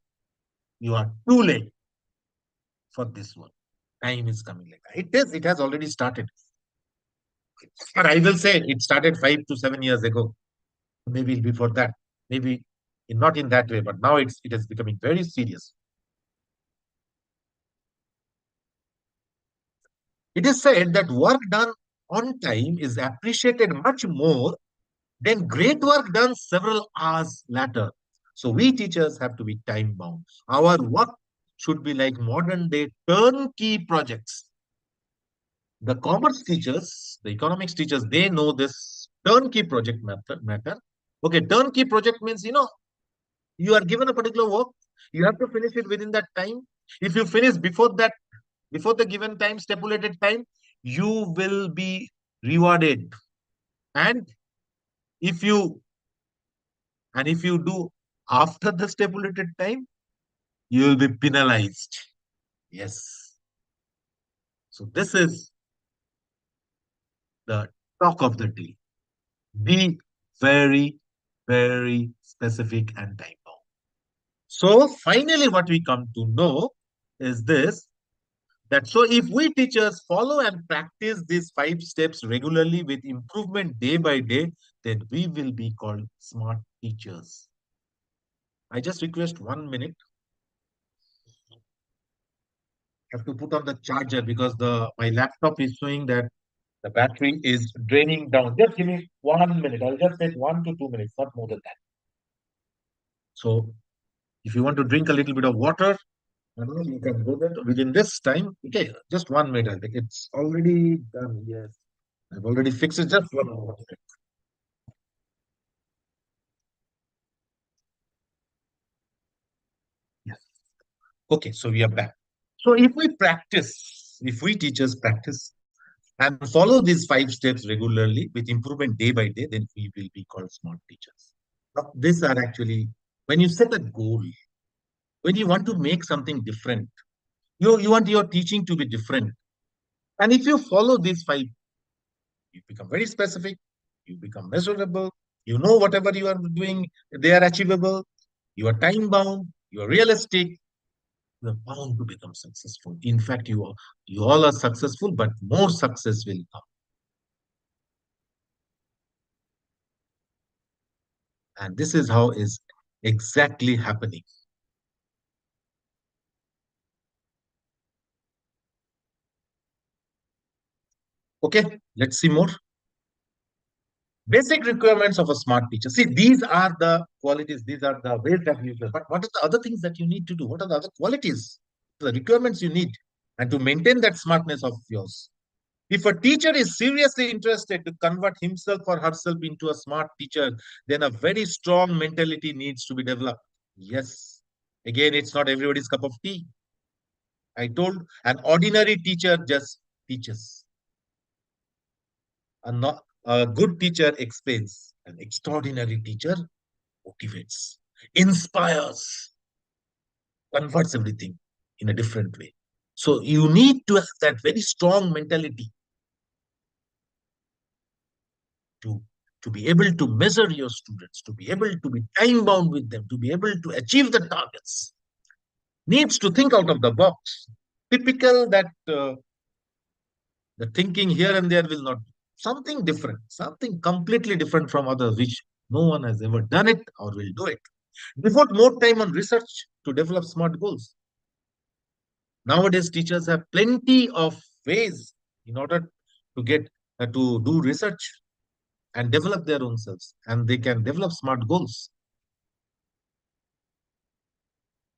Speaker 1: you are too late for this one. Time is coming like that. It is. It has already started. But I will say it started 5 to 7 years ago. Maybe before that. Maybe not in that way. But now it is becoming very serious. It is said that work done on time is appreciated much more than great work done several hours later. So we teachers have to be time bound. Our work should be like modern day turnkey projects. The commerce teachers, the economics teachers, they know this turnkey project matter. Okay, turnkey project means, you are given a particular work, you have to finish it within that time. If you finish before that, before the given time, stipulated time, you will be rewarded. And if you if you do after the stipulated time, you will be penalized. Yes. So this is the talk of the day. Be very, very specific and time bound. So finally, what we come to know is this, that so if we teachers follow and practice these 5 steps regularly with improvement day by day, then we will be called smart teachers. I just request 1 minute. I have to put on the charger because the my laptop is showing that the battery is draining down. Just give me 1 minute. I'll just take 1 to 2 minutes, not more than that. So if you want to drink a little bit of water, you can go there within this time. Okay, just 1 minute. I think it's already done. Yes, I've already fixed it. Just one more. Yes. Okay, so we are back. So if we teachers practice and follow these 5 steps regularly with improvement day by day, then we will be called smart teachers. Now, these are actually when you set a goal, when you want to make something different, you want your teaching to be different. And if you follow these 5, you become very specific, you become measurable, you know whatever you are doing, they are achievable, you are time bound, you are realistic, you are bound to become successful. In fact, you all are successful, but more success will come. And this is how is exactly happening. Okay, let's see more. Basic requirements of a smart teacher. See, these are the qualities, these are the ways that you do. But what are the other things that you need to do? What are the other qualities, the requirements you need, and to maintain that smartness of yours? If a teacher is seriously interested to convert himself or herself into a smart teacher, then a very strong mentality needs to be developed. Yes. Again, it's not everybody's cup of tea. I told an ordinary teacher just teaches. A good teacher explains. An extraordinary teacher motivates, inspires, converts everything in a different way. So you need to have that very strong mentality to, to be able to measure your students, to be able to be time bound with them, to be able to achieve the targets. Needs to think out of the box. Typical that the thinking here and there will not be. Something different, something completely different from others, which no one has ever done it or will do it. Devote more time on research to develop smart goals. Nowadays, teachers have plenty of ways in order to get to do research and develop their own selves, and they can develop smart goals.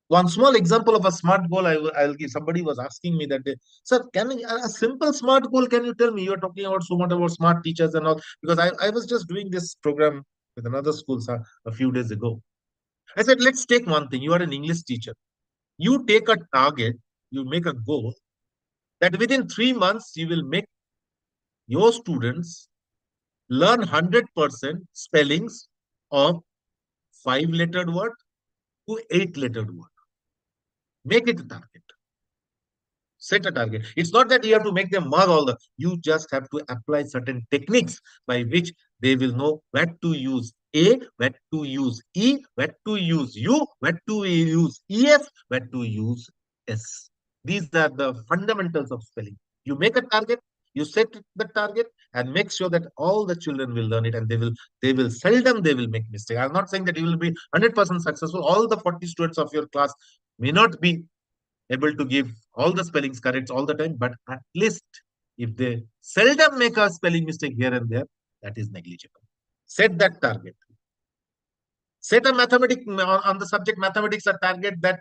Speaker 1: One small example of a smart goal I'll give. Somebody was asking me that day, sir, a simple smart goal? Can you tell me? You're talking about so much about smart teachers and all, because I was just doing this program with another school, sir, a few days ago. I said, let's take one thing. You are an English teacher. You take a target, you make a goal that within 3 months you will make your students learn 100% spellings of 5 lettered word to 8 lettered word. Make it a target. Set a target. It's not that you have to make them mug all the. You just have to apply certain techniques by which they will know where to use A, where to use E, where to use U, where to use EF, where to use S. These are the fundamentals of spelling. You make a target, you set the target, and make sure that all the children will learn it, and they will seldom they will make mistake. I'm not saying that you will be 100% successful. All the 40 students of your class may not be able to give all the spellings correct all the time, but at least if they seldom make a spelling mistake here and there, that is negligible. Set that target. Set a on the subject mathematics a target that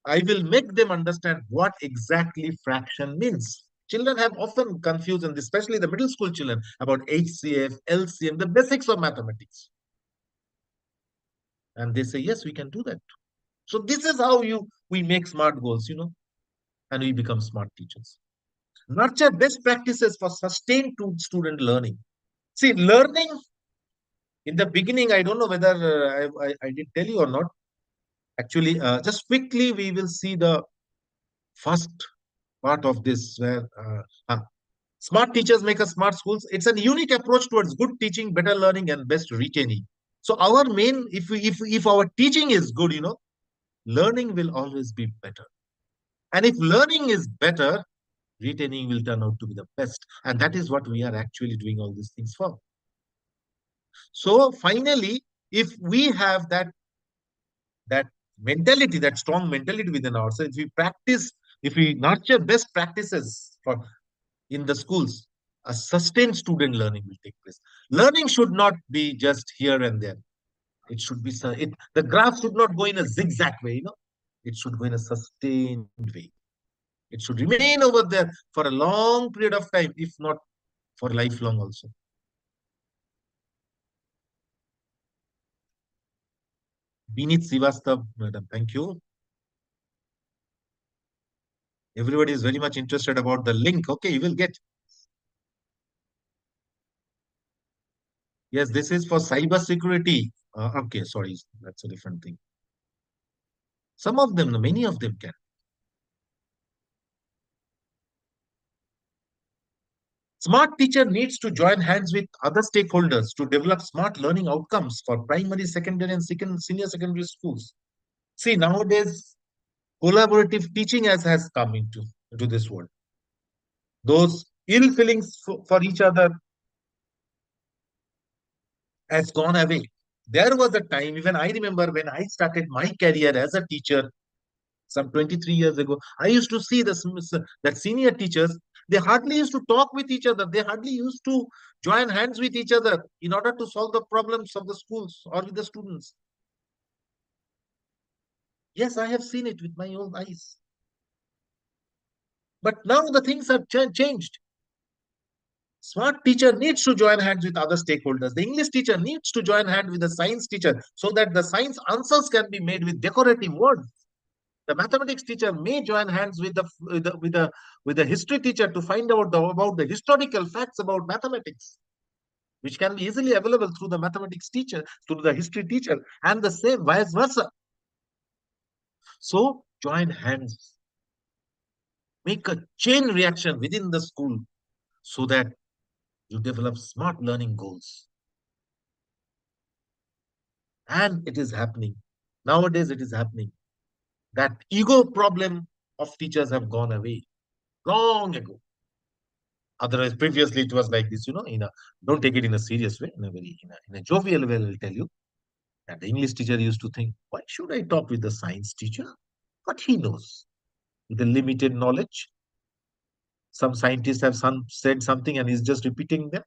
Speaker 1: I will make them understand what exactly fraction means. Children have often confused, and especially the middle school children, about HCF, LCM, the basics of mathematics. And they say, yes, we can do that. So this is how we make smart goals, and we become smart teachers. Nurture best practices for sustained student learning. See, learning in the beginning, I don't know whether I did tell you or not. Actually, just quickly, we will see the first part of this where smart teachers make a smart schools. It's a unique approach towards good teaching, better learning, and best retaining. So our main, if our teaching is good, learning will always be better. And if learning is better, retaining will turn out to be the best. And that is what we are actually doing all these things for. So finally, if we have that mentality, that strong mentality within ourselves, if we nurture best practices for in the schools, a sustained student learning will take place. Learning should not be just here and there. It should be the graph should not go in a zigzag way. It should go in a sustained way. It should remain over there for a long period of time, if not for lifelong also. Binit Srivastav, madam, thank you. Everybody is very much interested about the link. Okay, you will get. Yes, this is for cyber security. Okay, sorry, that's a different thing. Some of them, many of them can. Smart teacher needs to join hands with other stakeholders to develop smart learning outcomes for primary, secondary, and senior secondary schools. See, nowadays, collaborative teaching has come into this world. Those ill feelings for each other has gone away. There was a time, even I remember when I started my career as a teacher some 23 years ago, I used to see that senior teachers, they hardly used to talk with each other. They hardly used to join hands with each other in order to solve the problems of the schools or with the students. Yes, I have seen it with my own eyes. But now the things have changed. Smart teacher needs to join hands with other stakeholders. The English teacher needs to join hands with the science teacher so that the science answers can be made with decorative words. The mathematics teacher may join hands with the history teacher to find out about the historical facts about mathematics, which can be easily available through the mathematics teacher, through the history teacher, and the same vice versa. So join hands, make a chain reaction within the school so that you develop smart learning goals. And it is happening. Nowadays, it is happening. That ego problem of teachers have gone away long ago. Otherwise, previously it was like this, don't take it in a serious way, in a jovial way, I'll tell you. And the English teacher used to think, why should I talk with the science teacher? What he knows? With the limited knowledge. Some scientists have said something and he's just repeating them.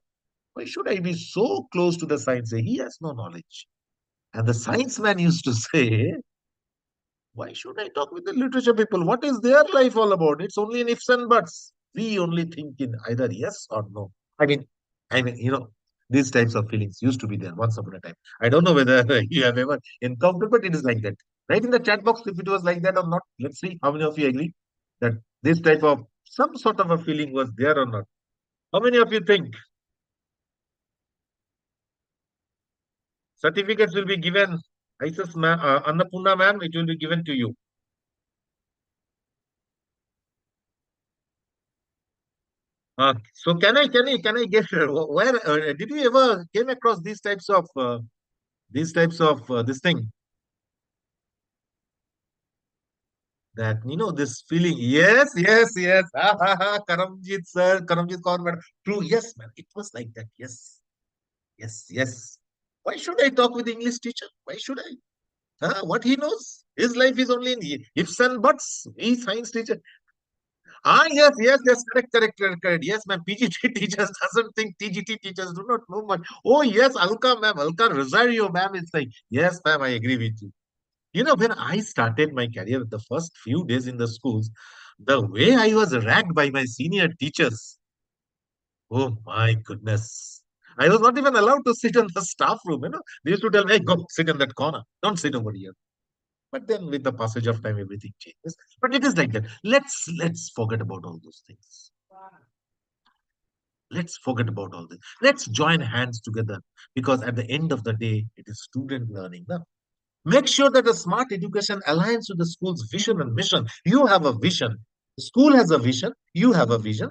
Speaker 1: Why should I be so close to the science? He has no knowledge. And the science man used to say, why should I talk with the literature people? What is their life all about? It's only in ifs and buts. We only think in either yes or no. I mean, these types of feelings used to be there once upon a time. I don't know whether you have ever encountered, but it is like that. Write in the chat box if it was like that or not. Let's see how many of you agree that this type of some sort of a feeling was there or not. How many of you think certificates will be given? ISIS ma'am, Annapurna ma'am, it will be given to you. So can I get where did you ever came across these types of this thing? that this feeling. Yes, yes, yes. Ha, ha, ha. Karamjit sir, Karamjit Kaur madam. True, yes, man. It was like that. Yes, yes, yes. Why should I talk with the English teacher? Why should I? Huh? What he knows? His life is only in ifs and buts. He's science teacher. Ah, yes, yes, yes, correct, correct, correct, correct. Yes, ma'am. PGT teachers doesn't think TGT teachers do not know much. Oh, yes, Alka, ma'am, Alka Rosario, ma'am. It's like, yes, ma'am, I agree with you. When I started my career, the first few days in the schools, the way I was ragged by my senior teachers, oh my goodness. I was not even allowed to sit in the staff room. They used to tell me, hey, go sit in that corner. Don't sit over here. But then with the passage of time, everything changes. But it is like that. Let's forget about all those things. Let's forget about all this. Let's join hands together because at the end of the day, it is student learning. Now, make sure that the smart education aligns with the school's vision and mission. You have a vision. The school has a vision. You have a vision.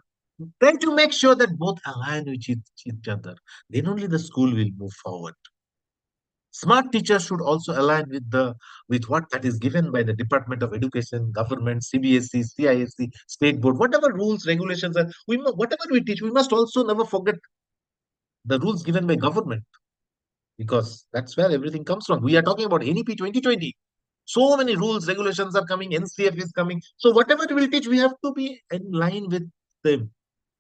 Speaker 1: Try to make sure that both align with each other. Then only the school will move forward. Smart teachers should also align with what that is given by the Department of Education, government, CBSE, CISE, state board, whatever rules, regulations are. Whatever we teach, we must also never forget the rules given by government because that's where everything comes from. We are talking about NEP 2020. So many rules, regulations are coming. NCF is coming. So whatever we will teach, we have to be in line with them,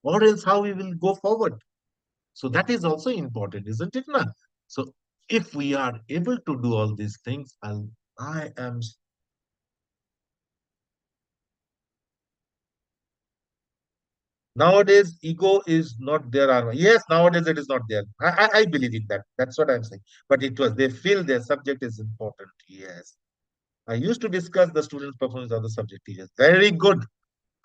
Speaker 1: or else how we will go forward. So that is also important, isn't it? Na? So if we are able to do all these things, I am nowadays ego is not there. Yes, nowadays it is not there. I believe in that. That's what I'm saying. But it was they feel their subject is important. Yes. I used to discuss the students' performance of the subject teachers. Very good.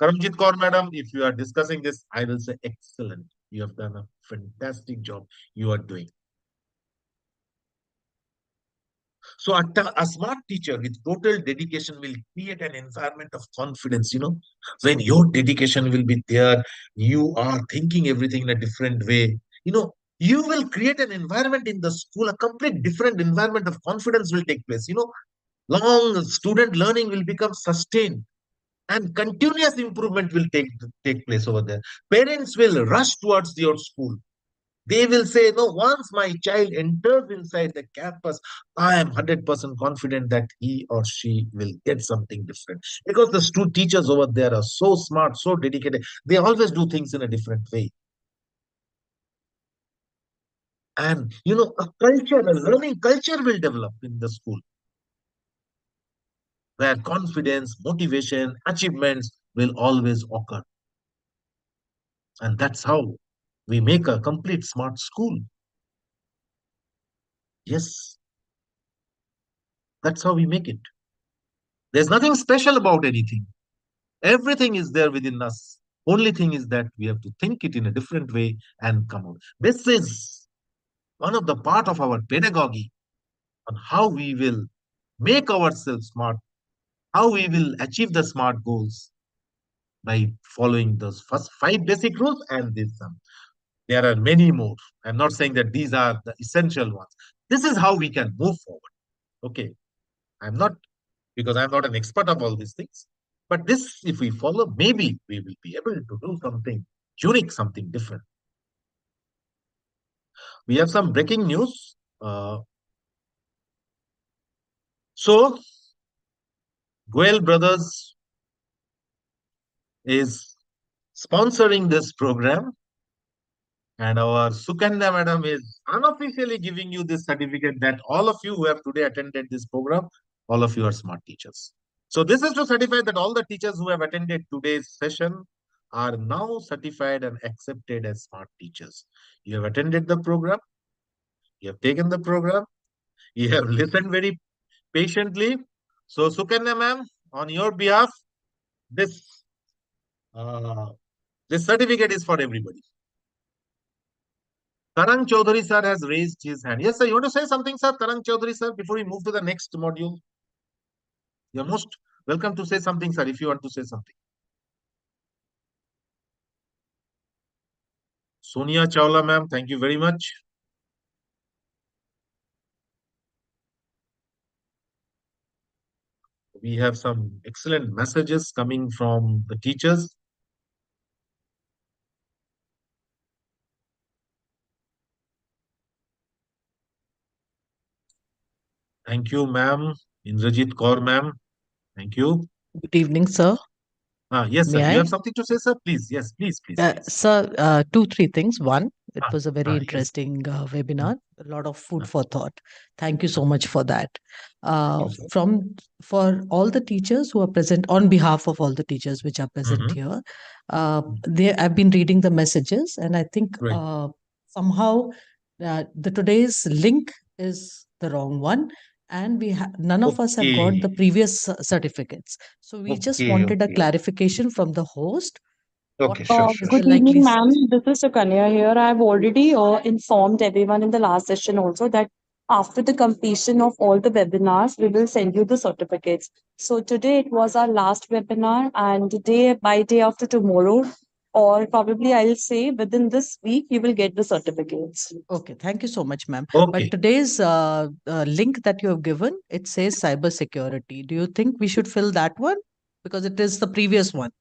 Speaker 1: Karamjit Kaur, madam, if you are discussing this, I will say excellent. You have done a fantastic job. You are doing. So a smart teacher with total dedication will create an environment of confidence. When your dedication will be there, you are thinking everything in a different way. You will create an environment in the school, a complete different environment of confidence will take place. Long student learning will become sustained and continuous improvement will take place over there. Parents will rush towards your school. They will say, no, once my child enters inside the campus, I am 100% confident that he or she will get something different. Because the teachers over there are so smart, so dedicated. They always do things in a different way. And, a culture, a learning culture will develop in the school where confidence, motivation, achievements will always occur. And that's how we make a complete smart school. Yes, that's how we make it. There's nothing special about anything. Everything is there within us. Only thing is that we have to think it in a different way and come out. This is one of the part of our pedagogy on how we will make ourselves smart, how we will achieve the smart goals by following those first five basic rules and this. There are many more. I'm not saying that these are the essential ones. This is how we can move forward. Okay. I'm not because I'm not an expert of all these things. But this, if we follow, maybe we will be able to do something unique, something different. We have some breaking news. So, Goyal Brothers is sponsoring this program, and our Sukanya madam is unofficially giving you this certificate that all of you who have today attended this program, all of you are smart teachers. So, this is to certify that all the teachers who have attended today's session are now certified and accepted as smart teachers. You have attended the program, you have taken the program, you have listened very patiently. So, Sukanya ma'am, on your behalf, this uh, this certificate is for everybody. Tarang Chaudhary sir has raised his hand. Yes, sir, you want to say something, sir? Tarang Chaudhary sir, before we move to the next module, you're most welcome to say something, sir, if you want to say something. Sonia Chawla ma'am, thank you very much. We have some excellent messages coming from the teachers. Thank you, ma'am. Indrajit Kaur, ma'am. Thank you.
Speaker 2: Good evening, sir.
Speaker 1: Yes, sir.
Speaker 2: May
Speaker 1: You have
Speaker 2: I?
Speaker 1: something to say, sir? Please. Yes, please, please, please.
Speaker 2: Sir, two, three things. One, it
Speaker 1: Ah,
Speaker 2: was a very
Speaker 1: yes.
Speaker 2: interesting
Speaker 1: Mm,
Speaker 2: webinar, a lot of food
Speaker 1: ah,
Speaker 2: for thought. Thank you
Speaker 1: ah.
Speaker 2: so much for that.
Speaker 1: Thank you, sir.
Speaker 2: From for all the teachers who are present, on behalf of all the teachers which are present
Speaker 1: Mm-hmm.
Speaker 2: here, I've been reading the messages, and I think
Speaker 1: Right.
Speaker 2: somehow the today's link is the wrong one, and none of us have got the
Speaker 1: Okay.
Speaker 2: previous certificates. So we just
Speaker 1: Okay.
Speaker 2: wanted a
Speaker 1: Okay.
Speaker 2: clarification from the host. What
Speaker 1: Okay. Sure,
Speaker 2: is
Speaker 1: sure,
Speaker 2: the
Speaker 3: Good
Speaker 1: sure.
Speaker 2: likely
Speaker 3: evening, ma'am. This is Sukanya here. I've already informed everyone in the last session also that after the completion of all the webinars, we will send you the certificates. So today it was our last webinar, and day by day after tomorrow, or probably I'll say within this week, you will get the certificates.
Speaker 2: Okay, thank you so much, ma'am. But
Speaker 1: Okay.
Speaker 2: today's link that you have given, it says cyber security. Do you think we should fill that one? Because it is the previous one.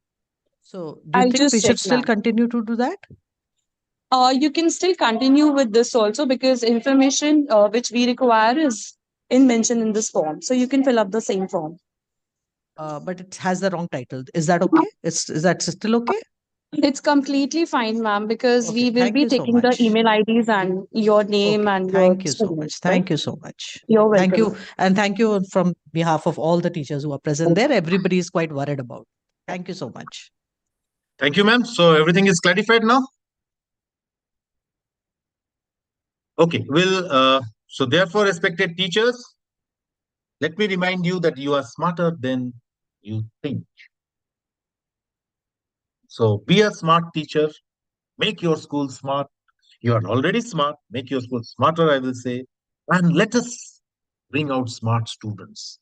Speaker 2: So do you
Speaker 3: I'll
Speaker 2: think we
Speaker 3: just check,
Speaker 2: should still
Speaker 3: ma'am.
Speaker 2: continue to do that?
Speaker 3: You can still continue with this also because information which we require is in mentioned in this form. So you can fill up the same form.
Speaker 2: But it has the wrong title. Is that okay? Is that still okay?
Speaker 3: It's completely fine, ma'am, because
Speaker 2: Okay,
Speaker 3: we will
Speaker 2: thank
Speaker 3: be
Speaker 2: you so
Speaker 3: taking the
Speaker 2: much.
Speaker 3: email IDs and your name
Speaker 2: Okay,
Speaker 3: and your
Speaker 2: thank you so
Speaker 3: student,
Speaker 2: much.
Speaker 3: right?
Speaker 2: Thank you so much.
Speaker 3: You're
Speaker 2: Thank
Speaker 3: welcome.
Speaker 2: you. And thank you from behalf of all the teachers who are present there. Everybody is quite worried about. Thank you so much.
Speaker 1: Thank you, ma'am. So everything is clarified now? Okay. So therefore, respected teachers, let me remind you that you are smarter than you think. So be a smart teacher. Make your school smart. You are already smart. Make your school smarter, I will say. And let us bring out smart students.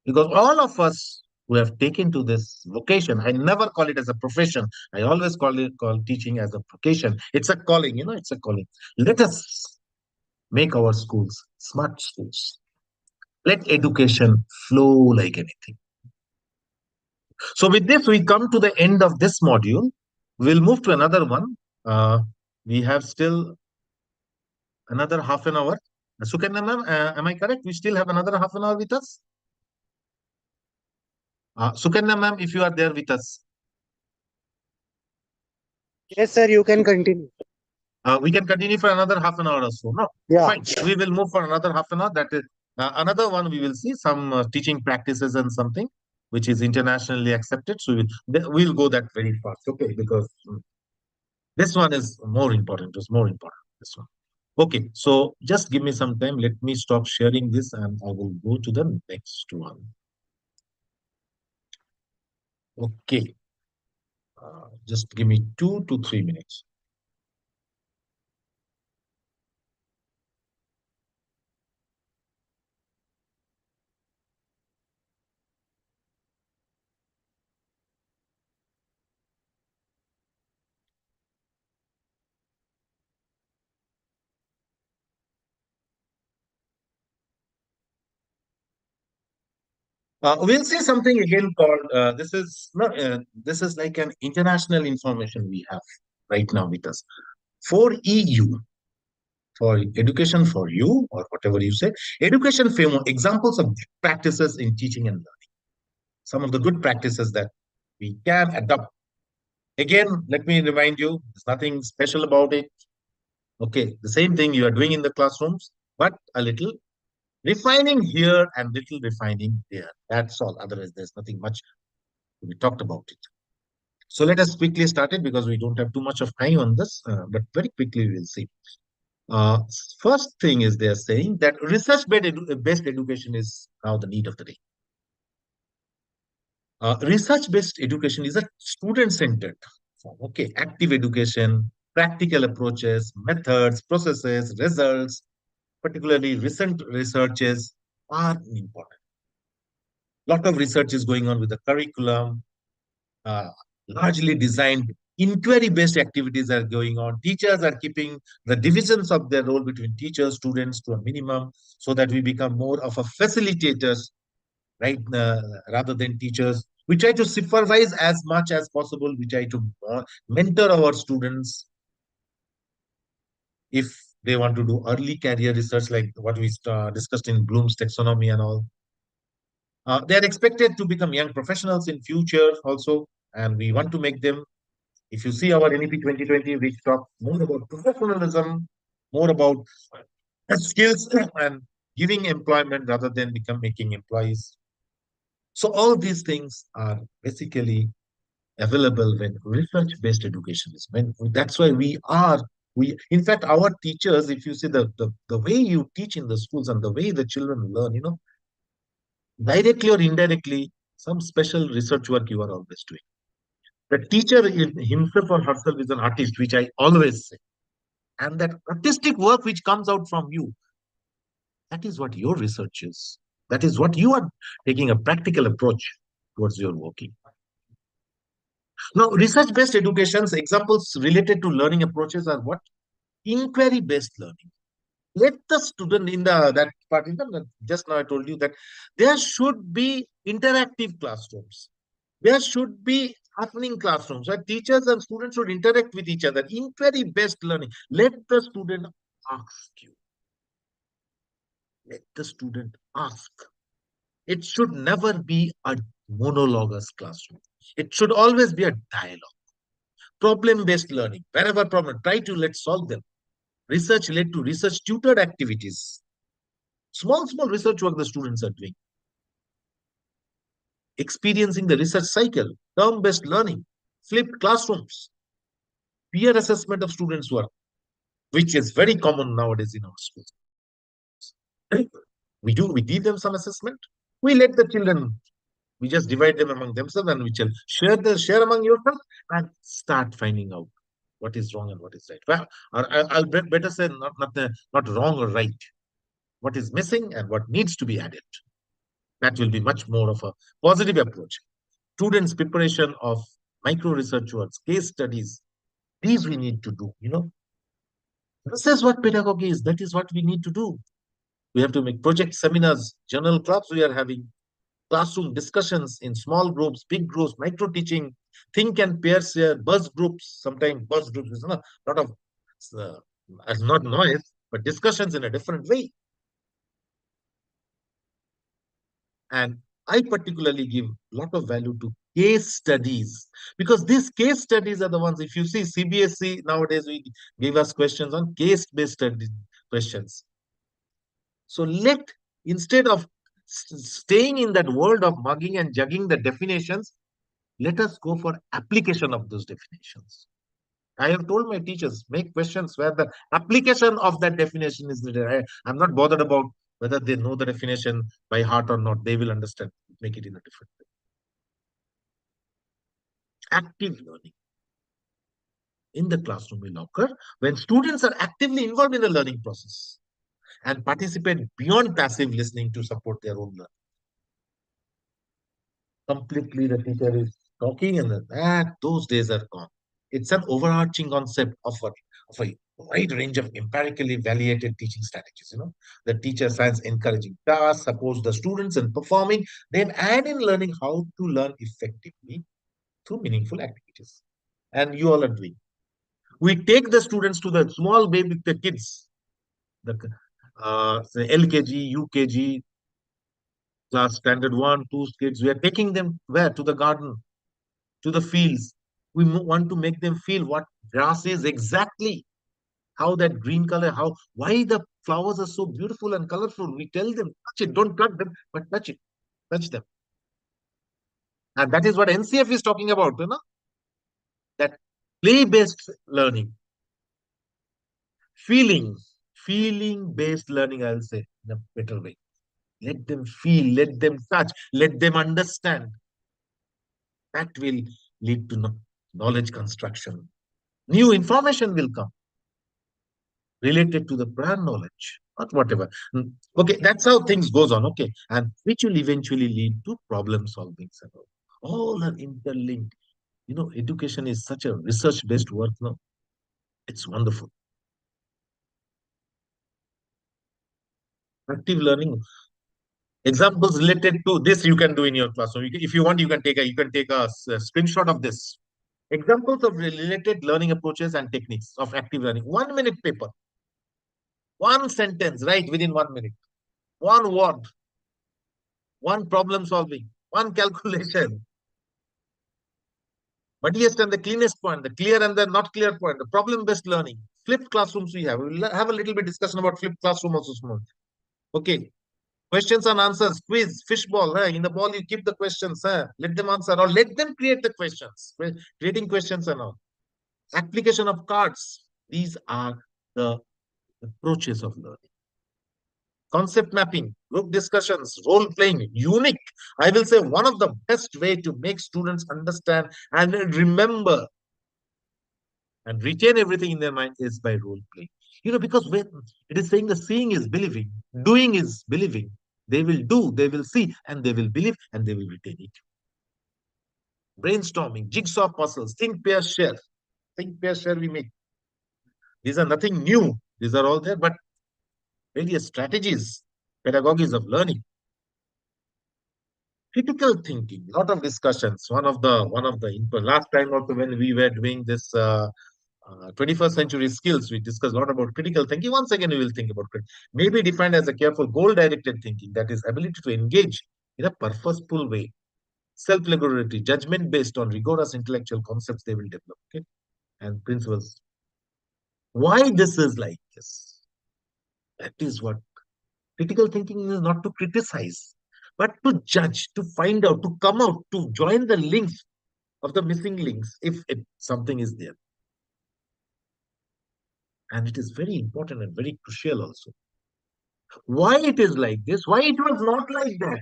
Speaker 1: Because all of us who have taken to this vocation, I never call it as a profession. I always call teaching as a vocation. It's a calling, it's a calling. Let us make our schools smart schools. Let education flow like anything. So with this, we come to the end of this module. We'll move to another one. We have still another half an hour. Sukanya ma'am, am I correct? We still have another half an hour with us. Sukanya ma'am, if you are there with us,
Speaker 4: Yes, sir, you can continue.
Speaker 1: we can continue for another half an hour or so. No,
Speaker 4: Yeah.
Speaker 1: fine. We will move for another half an hour. That is another one. We will see some teaching practices and something which is internationally accepted. So we'll go that very fast. Okay, because this one is more important. It's more important. This one. Okay, so just give me some time. Let me stop sharing this and I will go to the next one. Okay, just give me 2 to 3 minutes. We'll see something again called this is no, this is like an international information we have right now with us for EU for education for you or whatever you say education framework examples of practices in teaching and learning some of the good practices that we can adopt. Again, let me remind you, there's nothing special about it. Okay, the same thing you are doing in the classrooms, but a little refining here and little refining there. That's all. Otherwise, there's nothing much to be talked about it. So let us quickly start it because we don't have too much of time on this, but very quickly we will see. Uh, First thing is they're saying that research-based education is now the need of the day. Research-based education is a student-centered form. Okay, active education, practical approaches, methods, processes, results, particularly recent researches are important. Lot of research is going on with the curriculum, uh, largely designed inquiry-based activities are going on. Teachers are keeping the divisions of their role between teachers, students to a minimum so that we become more of a facilitators right? Rather than teachers. We try to supervise as much as possible. We try to mentor our students if they want to do early career research, like what we discussed in Bloom's taxonomy and all. They are expected to become young professionals in future also, and we want to make them. If you see our NEP 2020, we talk more about professionalism, more about skills and giving employment rather than become making employees. So all these things are basically available when research-based education is. When that's why we in fact our teachers, if you see the way you teach in the schools and the way the children learn, directly or indirectly, some special research work you are always doing. The teacher himself or herself is an artist, which I always say. And that artistic work which comes out from you, that is what your research is. That is what you are taking a practical approach towards your working. Now, research-based education's examples related to learning approaches are what? Inquiry-based learning. Let the student in that part, just now I told you that there should be interactive classrooms. There should be happening classrooms where teachers and students should interact with each other. Inquiry-based learning. Let the student ask you. Let the student ask. It should never be a monologuous classroom. It should always be a dialogue. Problem-based learning. Wherever problem, try to let's solve them. Research led to research tutored activities. Small research work the students are doing. Experiencing the research cycle. Term-based learning. Flipped classrooms. Peer assessment of students' work, which is very common nowadays in our schools. We give them some assessment. We let the children, we just divide them among themselves and we shall share among yourself and start finding out what is wrong and what is right. Well, I'll better say not wrong or right. What is missing and what needs to be added. That will be much more of a positive approach. Students' preparation of micro research works, case studies, these we need to do, This is what pedagogy is. That is what we need to do. We have to make project seminars, journal clubs we are having, classroom discussions in small groups, big groups, micro teaching, think and pair share, buzz groups. Sometimes buzz groups is a lot of, uh, not noise, but discussions in a different way. And I particularly give a lot of value to case studies because these case studies are the ones, if you see CBSE nowadays, we give us questions on case-based questions. So instead of staying in that world of mugging and jugging the definitions, let us go for application of those definitions. I have told my teachers, make questions where the application of that definition is needed. I'm not bothered about whether they know the definition by heart or not. They will understand, make it in a different way. Active learning in the classroom will occur when students are actively involved in the learning process and participate beyond passive listening to support their own learning. Completely the teacher is talking and those days are gone. It's an overarching concept of a wide range of empirically validated teaching strategies. The teacher science encouraging tasks, supports the students in performing, then add in learning how to learn effectively through meaningful activities. And you all are doing. We take the students to the small baby, the kids, the LKG, UKG, class standard 1, 2 kids. We are taking them where? To the garden, to the fields. We want to make them feel what grass is exactly, how that green color, why the flowers are so beautiful and colorful. We tell them, touch it, don't pluck them, but touch it, touch them. And that is what NCF is talking about, that play-based learning, feeling-based learning, I'll say in a better way. Let them feel, let them touch, let them understand. That will lead to knowledge construction. New information will come related to the prior knowledge, not whatever. Okay, that's how things goes on. Okay, and which will eventually lead to problem solving. All are interlinked. Education is such a research-based work now. It's wonderful. Active learning. Examples related to this you can do in your classroom. If you want, you can take a screenshot of this. Examples of related learning approaches and techniques of active learning. 1 minute paper, one sentence, right within 1 minute, one word, one problem solving, one calculation. Muddiest and the cleanest point, the clear and the not clear point, the problem-based learning, flipped classrooms we have. We'll have a little bit discussion about flipped classroom also small. Okay. Questions and answers, quiz, fishball. In the ball, you keep the questions. Let them answer or let them create the questions. Creating questions and all. Application of cards. These are the approaches of learning. Concept mapping, group discussions, role playing, unique. I will say one of the best way to make students understand and remember and retain everything in their mind is by role playing. Because when it is saying the seeing is believing, doing is believing. They will do, they will see, and they will believe, and they will retain it. Brainstorming, jigsaw puzzles, think, pair, share. Think, pair, share we make. These are nothing new. These are all there, but various strategies, pedagogies of learning. Critical thinking, lot of discussions. Last time also when we were doing this 21st century skills, we discussed a lot about critical thinking. Once again, we will think about maybe defined as a careful goal-directed thinking, that is ability to engage in a purposeful way. Self-regulatory, judgment based on rigorous intellectual concepts they will develop, okay, and principles. Why this is like this? That is what critical thinking is, not to criticize, but to judge, to find out, to come out, to join the links of the missing links if something is there. And it is very important and very crucial also. Why it is like this? Why it was not like that?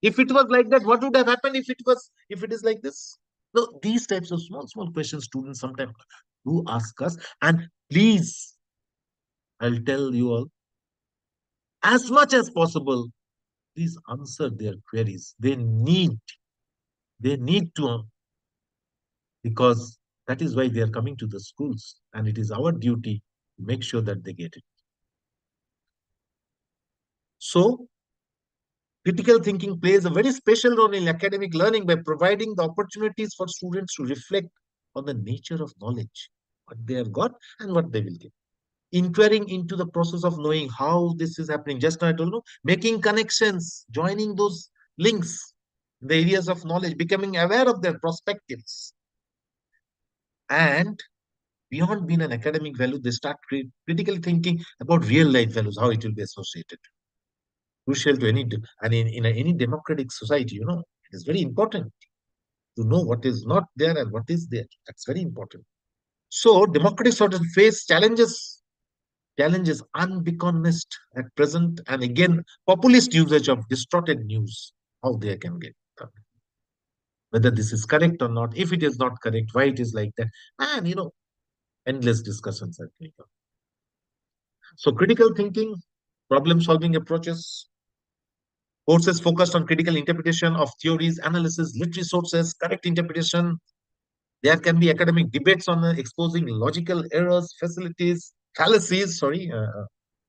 Speaker 1: If it was like that, what would have happened if it is like this? No, these types of small questions students sometimes do ask us, and please, I'll tell you all, as much as possible, please answer their queries. They need to, because that is why they are coming to the schools, and it is our duty to make sure that they get it. So, critical thinking plays a very special role in academic learning by providing the opportunities for students to reflect on the nature of knowledge, what they have got and what they will get. Inquiring into the process of knowing how this is happening. Just now I told you, making connections, joining those links, the areas of knowledge, becoming aware of their perspectives. And beyond being an academic value, they start critically thinking about real life values, how it will be associated. Crucial to any democratic society, it is very important to know what is not there and what is there. That's very important. So democratic sort of face challenges unbecomest at present, and again populist usage of distorted news, how they can get done. Whether this is correct or not, if it is not correct, why it is like that, and endless discussions are going on. So critical thinking, problem solving approaches, courses focused on critical interpretation of theories, analysis, literary sources, correct interpretation. There can be academic debates on exposing logical errors, fallacies,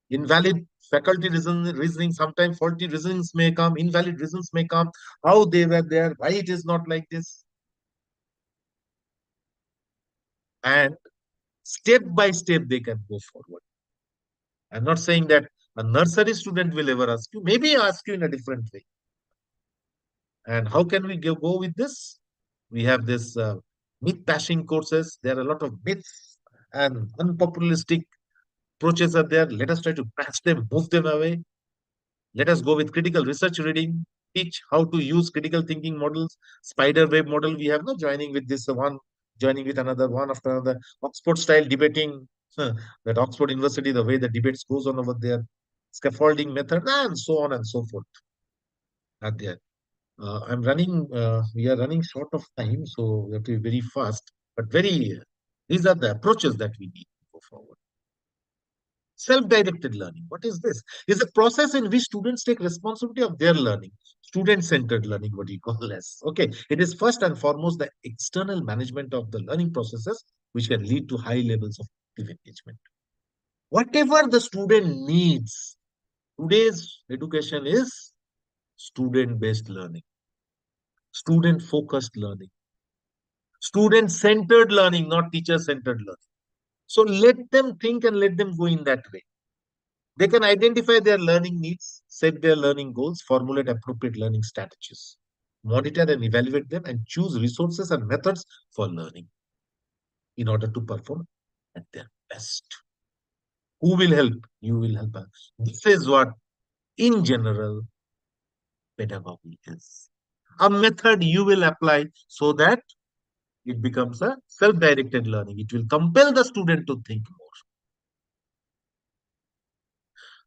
Speaker 1: invalid faculty reasoning. Sometimes faulty reasonings may come, invalid reasons may come, how they were there, why it is not like this. And step by step, they can go forward. I'm not saying that a nursery student will ever ask you, maybe ask you in a different way. And how can we go with this? We have this myth bashing courses. There are a lot of myths and unpopulistic approaches are there. Let us try to patch them, move them away. Let us go with critical research reading, teach how to use critical thinking models, spider web model. We have no joining with this one, joining with another one after another. Oxford style debating, that Oxford University, the way the debates goes on over there, scaffolding method, and so on and so forth are there. We are running short of time, so we have to be very fast, but these are the approaches that we need to go forward. Self-directed learning. What is this? Is a process in which students take responsibility of their learning. Student-centered learning, what you call this. Okay. It is first and foremost the external management of the learning processes, which can lead to high levels of active engagement. Whatever the student needs, Today's education is student-based learning, student-focused learning, student-centered learning, not teacher-centered learning. So let them think and let them go in that way. They can identify their learning needs, set their learning goals, formulate appropriate learning strategies, monitor and evaluate them, and choose resources and methods for learning in order to perform at their best. Who will help? You will help us. This is what, in general, pedagogy is. A method you will apply so that it becomes a self-directed learning. It will compel the student to think more.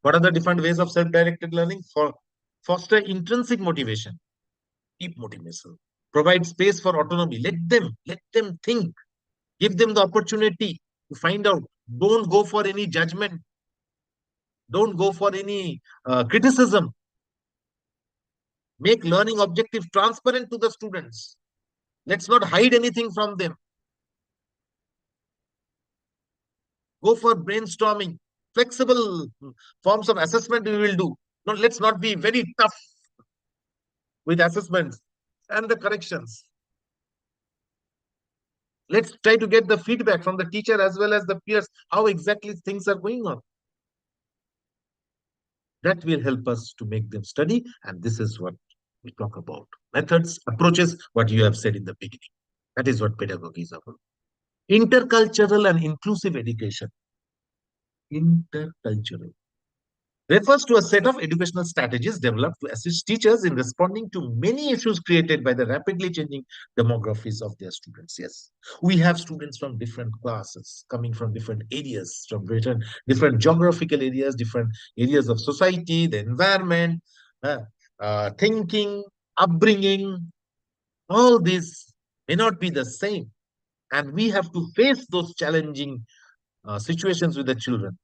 Speaker 1: What are the different ways of self-directed learning? For foster intrinsic motivation, deep motivation. Provide space for autonomy. Let them think. Give them the opportunity to find out. Don't go for any judgment. Don't go for any criticism. Make learning objective transparent to the students. Let's not hide anything from them. Go for brainstorming. Flexible forms of assessment we will do. No, let's not be very tough with assessments and the corrections. Let's try to get the feedback from the teacher as well as the peers, how exactly things are going on. That will help us to make them study. And this is what we talk about. Methods, approaches, what you have said in the beginning. That is what pedagogy is about. Intercultural and inclusive education. Intercultural refers to a set of educational strategies developed to assist teachers in responding to many issues created by the rapidly changing demographies of their students. Yes, we have students from different classes, coming from different areas, from different geographical areas, different areas of society, the environment, thinking, upbringing. All these may not be the same. And we have to face those challenging situations with the children.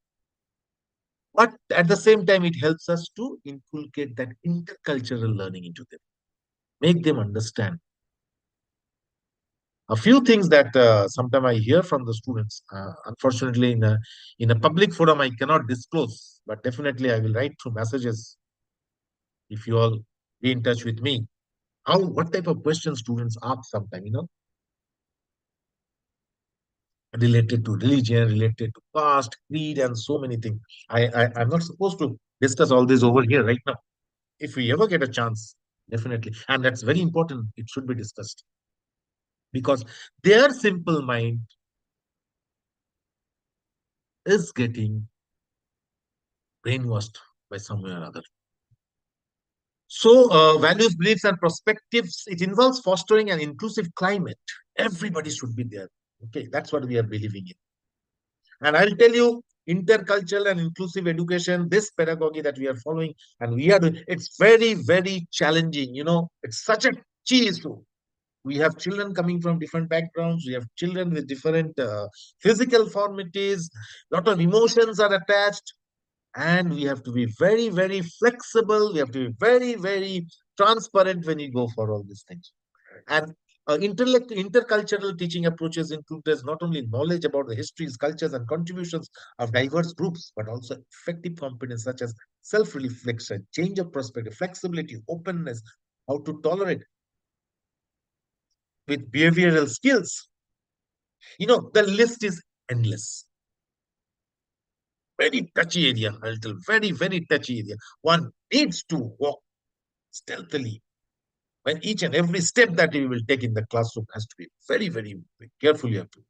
Speaker 1: But at the same time, it helps us to inculcate that intercultural learning into them, make them understand. A few things that sometimes I hear from the students, unfortunately, in a public forum, I cannot disclose, but definitely I will write through messages if you all be in touch with me. What type of questions students ask sometimes, related to religion, related to caste, creed, and so many things. I'm not supposed to discuss all this over here right now. If we ever get a chance, definitely. And that's very important. It should be discussed because their simple mind is getting brainwashed by somewhere or other. So, values, beliefs, and perspectives, it involves fostering an inclusive climate. Everybody should be there. Okay, that's what we are believing in. And I'll tell you, intercultural and inclusive education, this pedagogy that we are following, and we are doing, it's very, very challenging. It's such a key issue. We have children coming from different backgrounds. We have children with different physical formities. Lot of emotions are attached, and we have to be very, very flexible. We have to be very, very transparent when you go for all these things. And intercultural teaching approaches include not only knowledge about the histories, cultures, and contributions of diverse groups, but also effective competence such as self-reflection, change of perspective, flexibility, openness, how to tolerate with behavioral skills. The list is endless. Very touchy area, very, very touchy area. One needs to walk stealthily when each and every step that you will take in the classroom has to be very, very, very careful. You have to.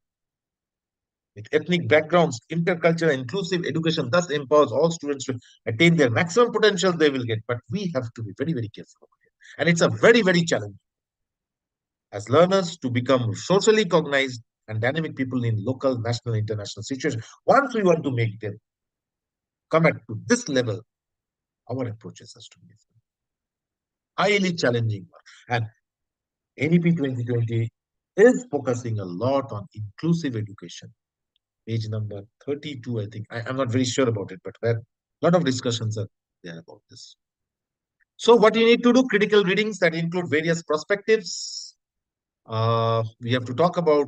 Speaker 1: With ethnic backgrounds, intercultural, inclusive education thus empowers all students to attain their maximum potential they will get. But we have to be very, very careful. And it's a very, very challenge as learners to become socially cognized and dynamic people in local, national, international situations. Once we want to make them come at to this level, our approaches has to be different. Highly challenging one. And NEP 2020 is focusing a lot on inclusive education. Page number 32, I think. I'm not very sure about it, but where a lot of discussions are there about this. So what you need to do, critical readings that include various perspectives. We have to talk about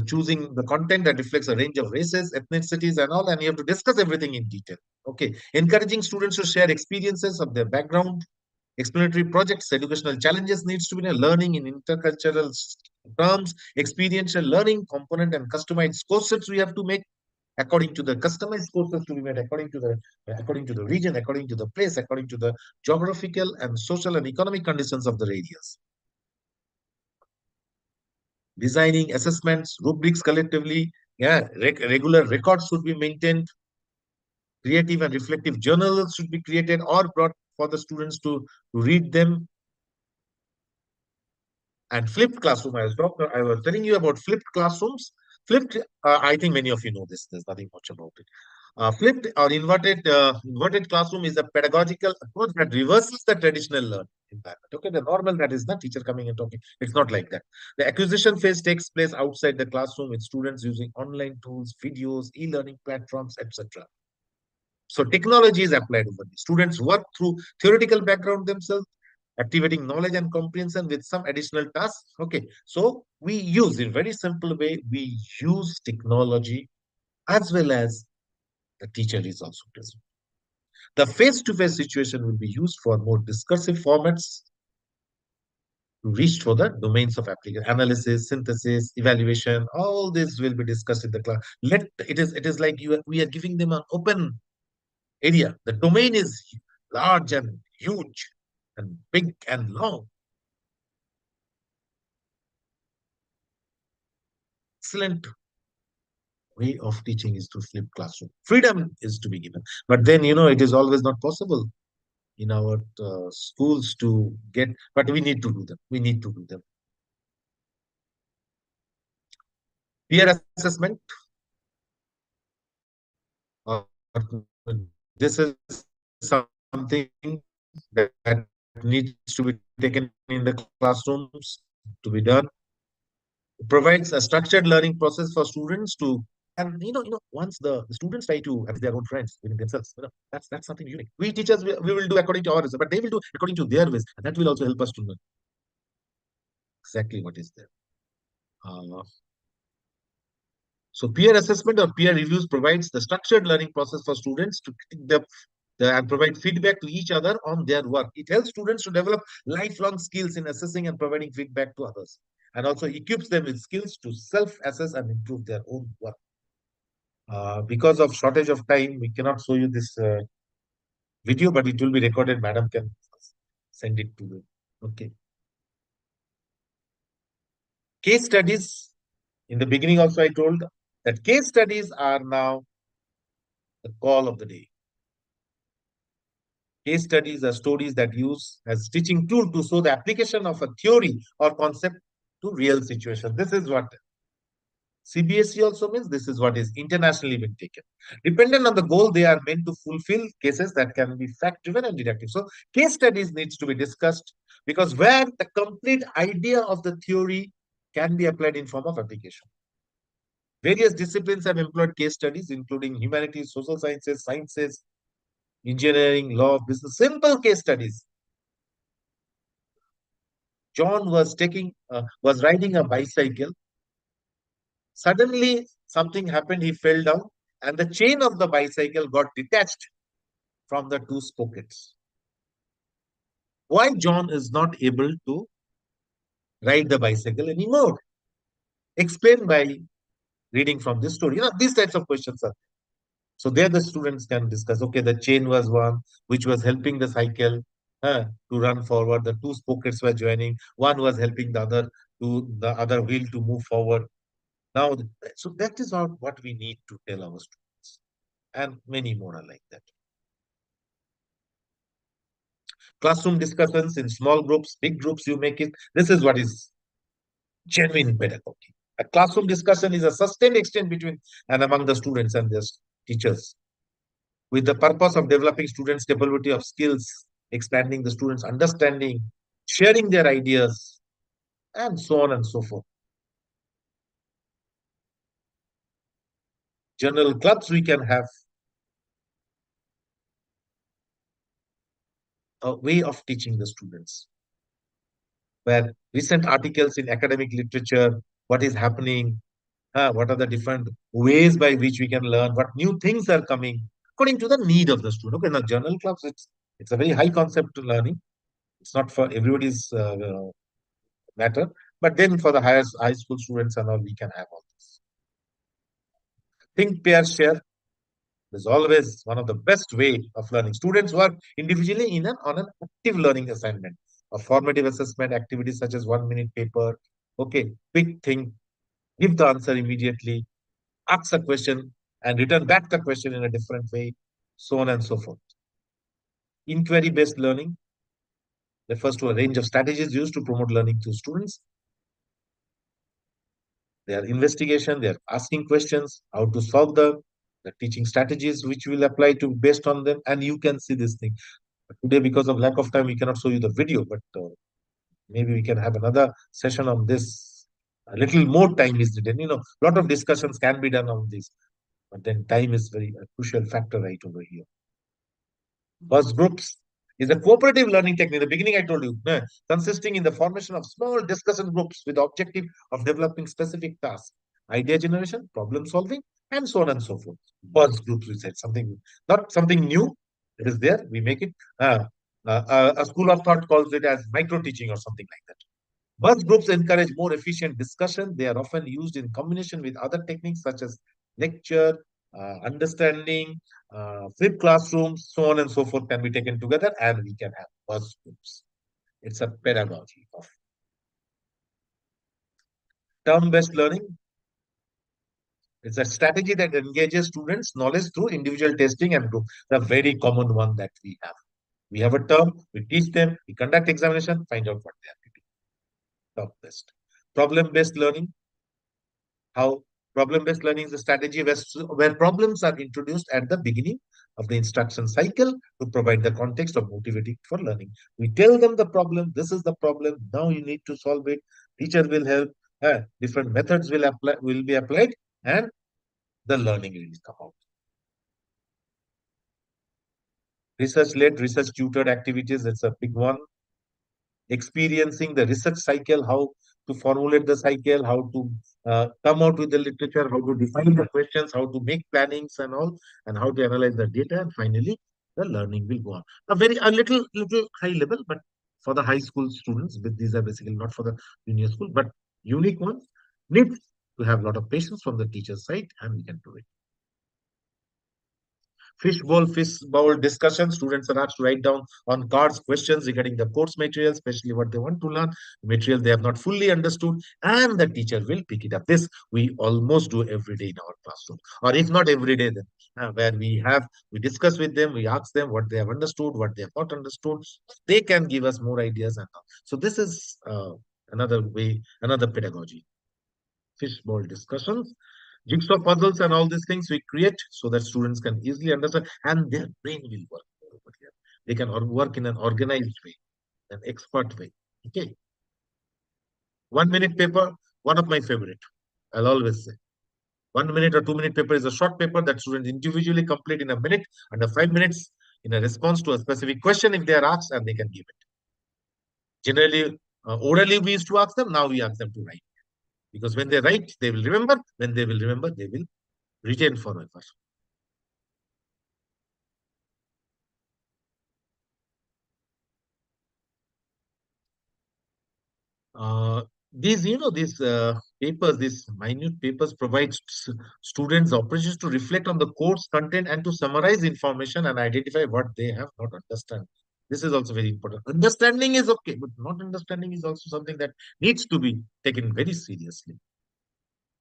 Speaker 1: choosing the content that reflects a range of races, ethnicities, and all, and you have to discuss everything in detail. Okay, encouraging students to share experiences of their background, explanatory projects, educational challenges needs to be learning in intercultural terms, experiential learning component, and customized course sets we have to make according to the customized courses to be made according to the region, according to the place, according to the geographical and social and economic conditions of the areas. Designing assessments, rubrics collectively, yeah, regular records should be maintained. Creative and reflective journals should be created or brought for the students to read them. And flipped classroom, I was telling you about flipped classrooms. Flipped, I think many of you know this. There's nothing much about it. Flipped or inverted classroom is a pedagogical approach that reverses the traditional learning environment. Okay, the normal that is the teacher coming and talking. It's not like that. The acquisition phase takes place outside the classroom with students using online tools, videos, e-learning platforms, etc. So technology is applied over this. Students work through theoretical background themselves, activating knowledge and comprehension with some additional tasks. Okay, so we use in very simple way, we use technology as well as the teacher is also present. The face-to-face situation will be used for more discursive formats to reach for the domains of application, analysis, synthesis, evaluation. All this will be discussed in the class. It is like we are giving them an open area. The domain is large and huge and big and long. Excellent way of teaching is to flip classroom. Freedom is to be given. But then, it is always not possible in our schools to get, but we need to do them. We need to do them. Peer assessment. Uh, this is something that needs to be taken in the classrooms to be done. It provides a structured learning process for students to, and once the students try to have their own friends within themselves, that's something unique. We teachers we will do according to our ways, but they will do according to their ways, and that will also help us to learn exactly what is there. Uh, so peer assessment or peer reviews provides the structured learning process for students to critique and provide feedback to each other on their work. It helps students to develop lifelong skills in assessing and providing feedback to others, and also equips them with skills to self-assess and improve their own work. Because of shortage of time, we cannot show you this video, but it will be recorded. Madam can send it to you. Okay. Case studies. In the beginning also I told that case studies are now the call of the day. Case studies are stories that use as teaching tool to show the application of a theory or concept to real situation. This is what CBSE also means. This is what is internationally been taken. Dependent on the goal, they are meant to fulfill cases that can be fact-driven and deductive. So case studies needs to be discussed because where the complete idea of the theory can be applied in form of application. Various disciplines have employed case studies, including humanities, social sciences, engineering, law, business, simple case studies. John was riding a bicycle. Suddenly, something happened. He fell down, and the chain of the bicycle got detached from the two sprockets. Why John is not able to ride the bicycle anymore? Explain by reading from this story. These types of questions are. So there the students can discuss, okay, the chain was one which was helping the cycle to run forward. The two sprockets were joining. One was helping the other wheel to move forward. Now, so that is what we need to tell our students. And many more are like that. Classroom discussions in small groups, big groups, you make it. This is what is genuine pedagogy. A classroom discussion is a sustained exchange between and among the students and their teachers, with the purpose of developing students' capability of skills, expanding the students' understanding, sharing their ideas, and so on and so forth. General clubs, we can have a way of teaching the students, where recent articles in academic literature, what is happening, what are the different ways by which we can learn, what new things are coming. according to the need of the student. Okay, now journal clubs, it's a very high concept learning. It's not for everybody's matter, but then for the high school students and all, we can have all this. Think, pair, share is always one of the best way of learning. Students work individually on an active learning assignment, a formative assessment activities such as 1 minute paper. Okay, quick think, give the answer immediately, ask a question and return back the question in a different way, so on and so forth. Inquiry based learning refers to a range of strategies used to promote learning to students. They are investigation, they are asking questions, how to solve the teaching strategies which will apply to based on them, and you can see this thing. But today, because of lack of time, we cannot show you the video, but maybe we can have another session on this. A little more time is needed. A lot of discussions can be done on this, but then time is very a crucial factor right over here. Buzz groups is a cooperative learning technique. In the beginning, I told you, consisting in the formation of small discussion groups with the objective of developing specific tasks, idea generation, problem solving, and so on and so forth. Buzz groups, we said something, not something new. It is there. We make it. A school of thought calls it as micro teaching or something like that. Buzz groups encourage more efficient discussion. They are often used in combination with other techniques such as lecture, understanding, flipped classrooms, so on and so forth can be taken together and we can have buzz groups. It's a pedagogy of term-based learning. It's a strategy that engages students' knowledge through individual testing and group. The very common one that we have. We have a term, we teach them, we conduct examination, find out what they are doing. Term-based. Problem-based learning. How problem-based learning is a strategy where problems are introduced at the beginning of the instruction cycle to provide the context of motivating for learning. We tell them the problem, this is the problem, now you need to solve it, teacher will help, different methods will be applied, and the learning will come out. Research-led, research-tutored activities, that's a big one. Experiencing the research cycle, how to formulate the cycle, how to come out with the literature, how to define the questions, how to make plannings and all, and how to analyze the data, and finally the learning will go on. A little high level, but for the high school students, but these are basically not for the junior school, but unique ones, need to have a lot of patience from the teacher's side, and we can do it. Fishbowl discussion. Students are asked to write down on cards questions regarding the course material, especially what they want to learn, material they have not fully understood, and the teacher will pick it up. This we almost do every day in our classroom, or if not every day, then where we discuss with them, we ask them what they have understood, what they have not understood. They can give us more ideas and all. So this is another way, another pedagogy. Fishbowl discussions. Jigsaw puzzles and all these things we create so that students can easily understand and their brain will work over here. They can work in an organized way, an expert way. Okay. 1 minute paper, one of my favorite. I'll always say 1 minute or 2 minute paper is a short paper that students individually complete in a minute, under 5 minutes, in a response to a specific question if they are asked, and they can give it. Generally, orally we used to ask them, now we ask them to write. Because when they write, they will remember. When they will remember, they will retain forever. These papers, these minute papers provide students opportunities to reflect on the course content and to summarize information and identify what they have not understand. This is also very important. Understanding is okay, but not understanding is also something that needs to be taken very seriously.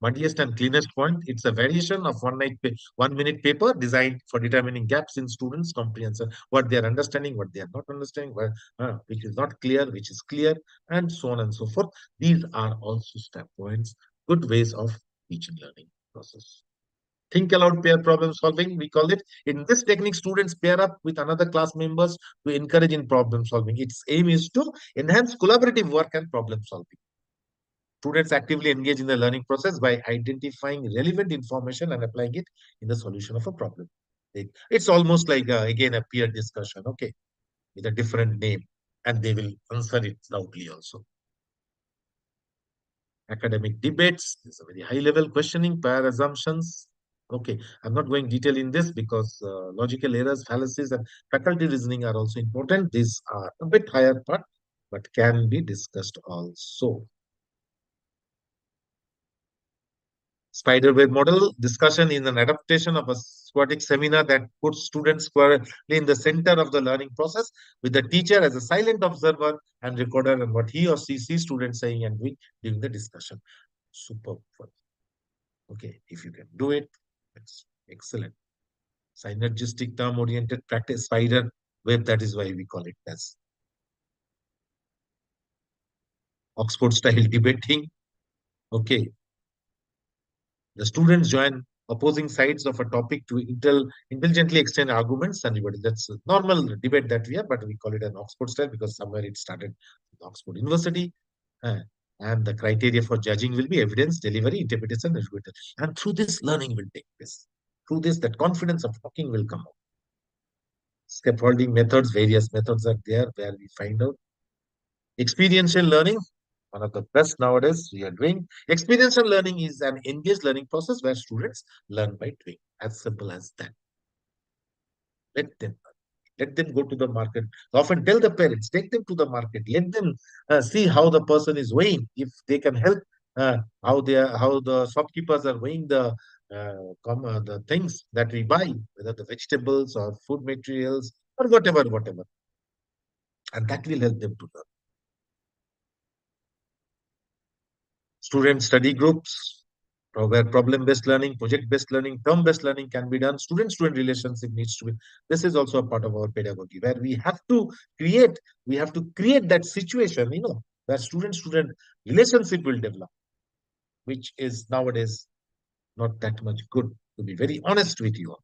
Speaker 1: Muddiest and cleanest point, it's a variation of 1 minute paper designed for determining gaps in students' comprehension, what they are understanding, what they are not understanding, which is not clear, which is clear, and so on and so forth. These are also step points, good ways of teaching learning process. Think aloud pair problem solving, we call it. In this technique, students pair up with another class members to encourage in problem solving. Its aim is to enhance collaborative work and problem solving. Students actively engage in the learning process by identifying relevant information and applying it in the solution of a problem. It's almost like, again, a peer discussion, okay, with a different name, and they will answer it loudly also. Academic debates, there's a very high level questioning, pair assumptions, Okay, I'm not going detail in this because logical errors, fallacies, and faculty reasoning are also important. These are a bit higher part, but can be discussed also. Spiderweb model discussion is an adaptation of a squatic seminar that puts students squarely in the center of the learning process, with the teacher as a silent observer and recorder and what he or she sees students saying and doing during the discussion. Super fun. Okay, if you can do it, that's excellent. Synergistic term oriented practice spider web, that is why we call it as Oxford style debating. Okay, the students join opposing sides of a topic to intelligently exchange arguments and debate. That's a normal debate that we have, but we call it an Oxford style because somewhere it started with Oxford University. Uh, and the criteria for judging will be evidence, delivery, interpretation, and rebuttal. And through this, learning will take place. Through this, that confidence of talking will come out. Scaffolding methods, various methods are there where we find out. Experiential learning, one of the best nowadays we are doing. Experiential learning is an engaged learning process where students learn by doing. As simple as that. Let them let them go to the market. Often tell the parents, take them to the market. Let them see how the person is weighing. If they can help, how the shopkeepers are weighing the things that we buy, whether the vegetables or food materials or whatever, and that will help them to learn. Student study groups, where problem-based learning, project-based learning, term-based learning can be done. Student-student relationship needs to be. This is also a part of our pedagogy, where create, we have to create that situation, where student-student relationship will develop, which is nowadays not that much good, to be very honest with you.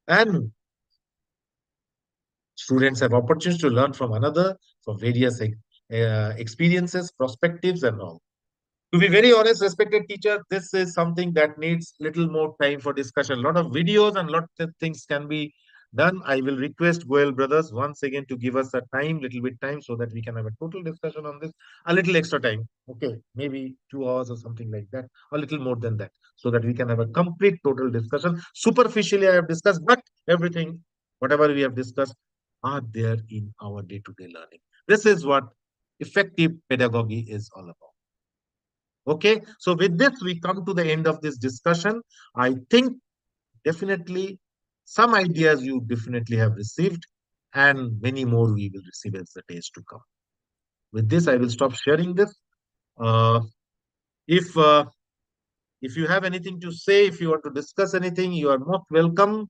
Speaker 1: And students have opportunities to learn from another, from various experiences, perspectives, and all. To be very honest, respected teacher, this is something that needs little more time for discussion. A lot of videos and lot of things can be done. I will request Goyal Brothers once again to give us a time, little bit time, so that we can have a total discussion on this. A little extra time. Okay, maybe 2 hours or something like that, a little more than that, so that we can have a complete total discussion. Superficially, I have discussed, but everything, whatever we have discussed, are there in our day-to-day learning. This is what effective pedagogy is all about. Okay, so with this, we come to the end of this discussion. I think definitely some ideas you definitely have received, and many more we will receive as the days to come. With this, I will stop sharing this. Uh, if uh, if you have anything to say, if you want to discuss anything, you are most welcome.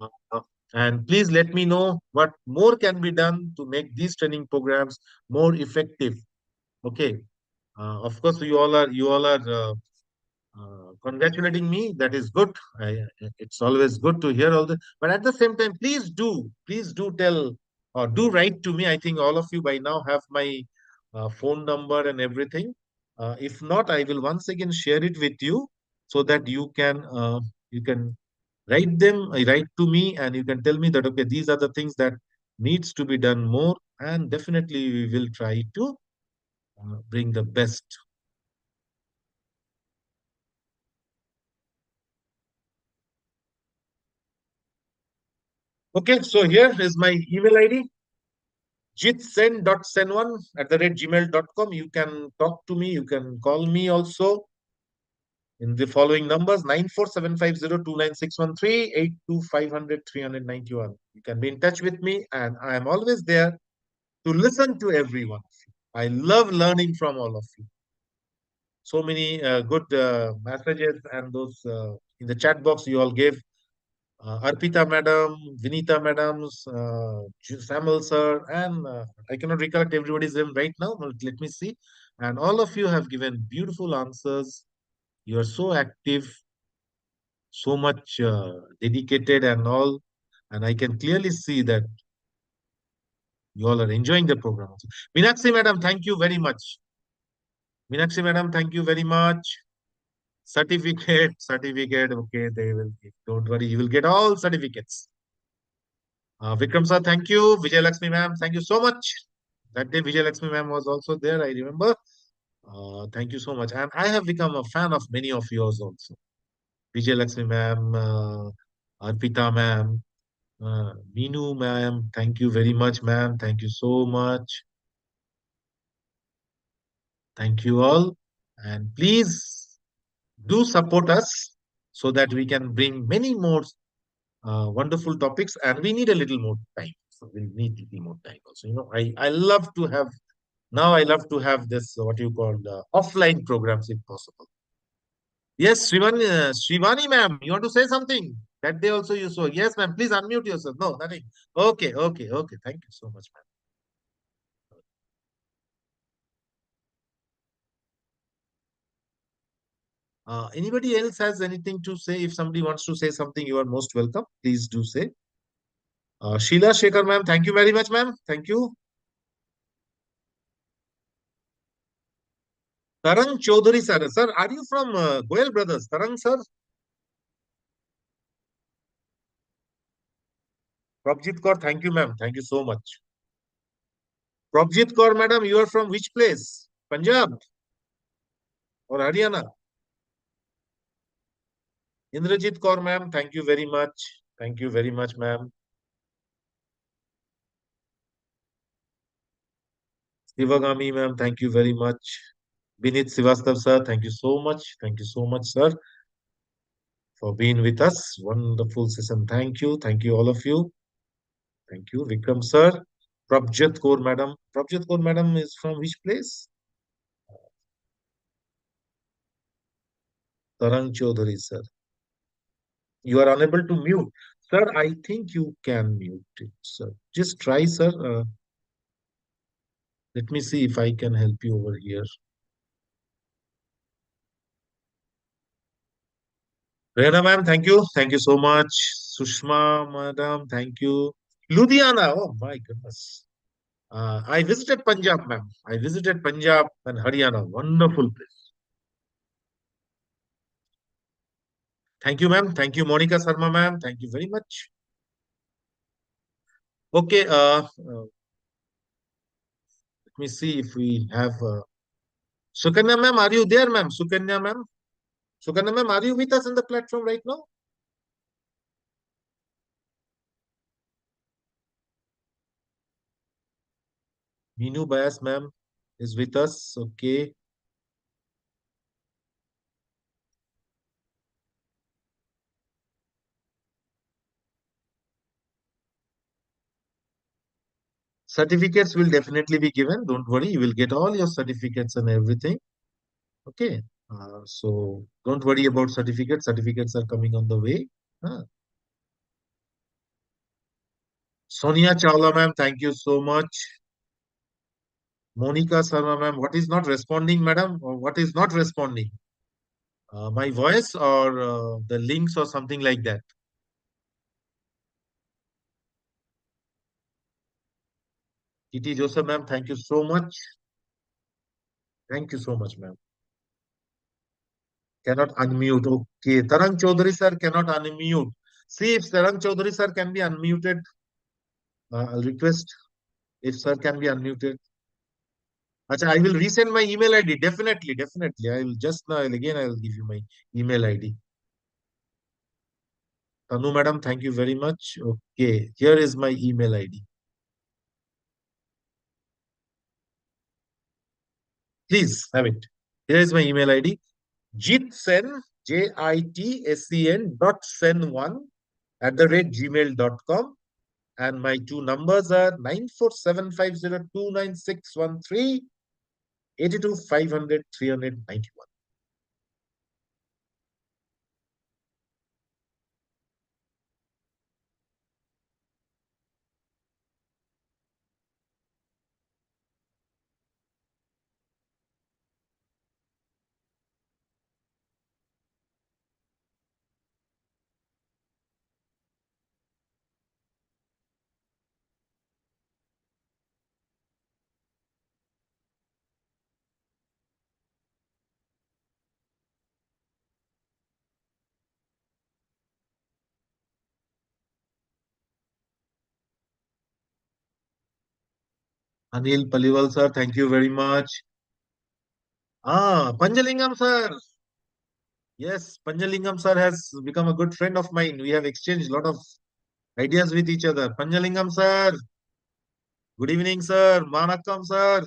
Speaker 1: Uh, uh, and please let me know what more can be done to make these training programs more effective. Okay. Of course, you all are congratulating me. That is good. It's always good to hear all this. But at the same time, please do tell or do write to me. I think all of you by now have my phone number and everything. If not, I will once again share it with you so that you can write to me, and you can tell me that okay, these are the things that needs to be done more, and definitely we will try to bring the best. Okay, so here is my email ID, jitsen.sen1@gmail.com. You can talk to me, you can call me also in the following numbers: 9475029613 You can be in touch with me, and I am always there to listen to everyone. I love learning from all of you. So many good messages, and those in the chat box you all gave. Arpita madam, Vinita madams, Samuel sir, and I cannot recollect everybody's name right now, but let me see. And all of you have given beautiful answers. You are so active, so much dedicated, and all. And I can clearly see that you all are enjoying the program. Meenakshi madam, thank you very much. Meenakshi madam, thank you very much. Certificate. Okay, they will. Don't worry, you will get all certificates. Vikram sir, thank you. Vijay Lakshmi ma'am, thank you so much. That day Vijay Lakshmi ma'am was also there, I remember. Thank you so much. And I have become a fan of many of yours also. Vijay Lakshmi ma'am, Arpita ma'am, Meenu ma'am. Thank you very much, ma'am. Thank you so much. Thank you all. And please do support us so that we can bring many more wonderful topics, and we need a little more time. So we need a little more time also. I love to have now. I love to have this what you call offline programs if possible. Yes, Shivani ma'am, you want to say something? That day also you saw. Yes, ma'am. Please unmute yourself. No, nothing. Okay, okay, okay. Thank you so much, ma'am. Anybody else has anything to say? If somebody wants to say something, you are most welcome. Please do say. Sheila Shekhar ma'am, thank you very much, ma'am. Thank you. Tarang Chaudhary sir. Sir, are you from Goyal Brothers? Tarang sir? Prabjit Kaur, thank you, ma'am. Thank you so much. Prabjit Kaur, madam, you are from which place? Punjab or Haryana? Indrajit Kaur, ma'am, thank you very much. Thank you very much, ma'am. Sivagami, ma'am, thank you very much. Binit Sivastav, sir, thank you so much. Thank you so much, sir, for being with us. Wonderful session. Thank you. Thank you, all of you. Thank you. Vikram, sir. Prabjit Kaur, madam. Prabjit Kaur, madam, is from which place? Tarang Chaudhary, sir. You are unable to mute. Sir, I think you can mute it, sir. Just try, sir. Let me see if I can help you over here. Rena, ma'am, thank you. Thank you so much. Sushma, madam, thank you. Ludhiana, oh my goodness. I visited Punjab, ma'am. I visited Punjab and Haryana. Wonderful place. Thank you, ma'am. Thank you, Monica Sharma, ma'am. Thank you very much. Okay, let me see if we have Sukanya, ma'am. Are you there, ma'am? Sukanya, ma'am. Sukanya, ma'am, are you with us on the platform right now? Minu Bayas, ma'am, is with us. Okay. Certificates will definitely be given. Don't worry. You will get all your certificates and everything. Okay. So don't worry about certificates. Certificates are coming on the way. Huh. Sonia Chawla, ma'am, thank you so much. Monica Sarma, ma'am, what is not responding, madam? Or what is not responding? My voice or the links or something like that? Titi Joseph, ma'am, thank you so much. Thank you so much, ma'am. Cannot unmute. Okay. Tarang Chaudhary, sir, cannot unmute. See if Tarang Chaudhary, sir, can be unmuted. I'll request if sir can be unmuted. Acha, I will resend my email ID. Definitely, definitely. I will just now again I will give you my email ID. Tanu madam, thank you very much. Okay, here is my email ID. Please have it. Here is my email ID. Jitsen, JITSEN dot sen1 at the rate gmail.com. And my two numbers are 9475029613 82 500 391. Anil Paliwal sir, thank you very much. Panjalingam sir. Yes, Panjalingam sir has become a good friend of mine. We have exchanged a lot of ideas with each other. Panjalingam sir, good evening, sir. Manakam, sir.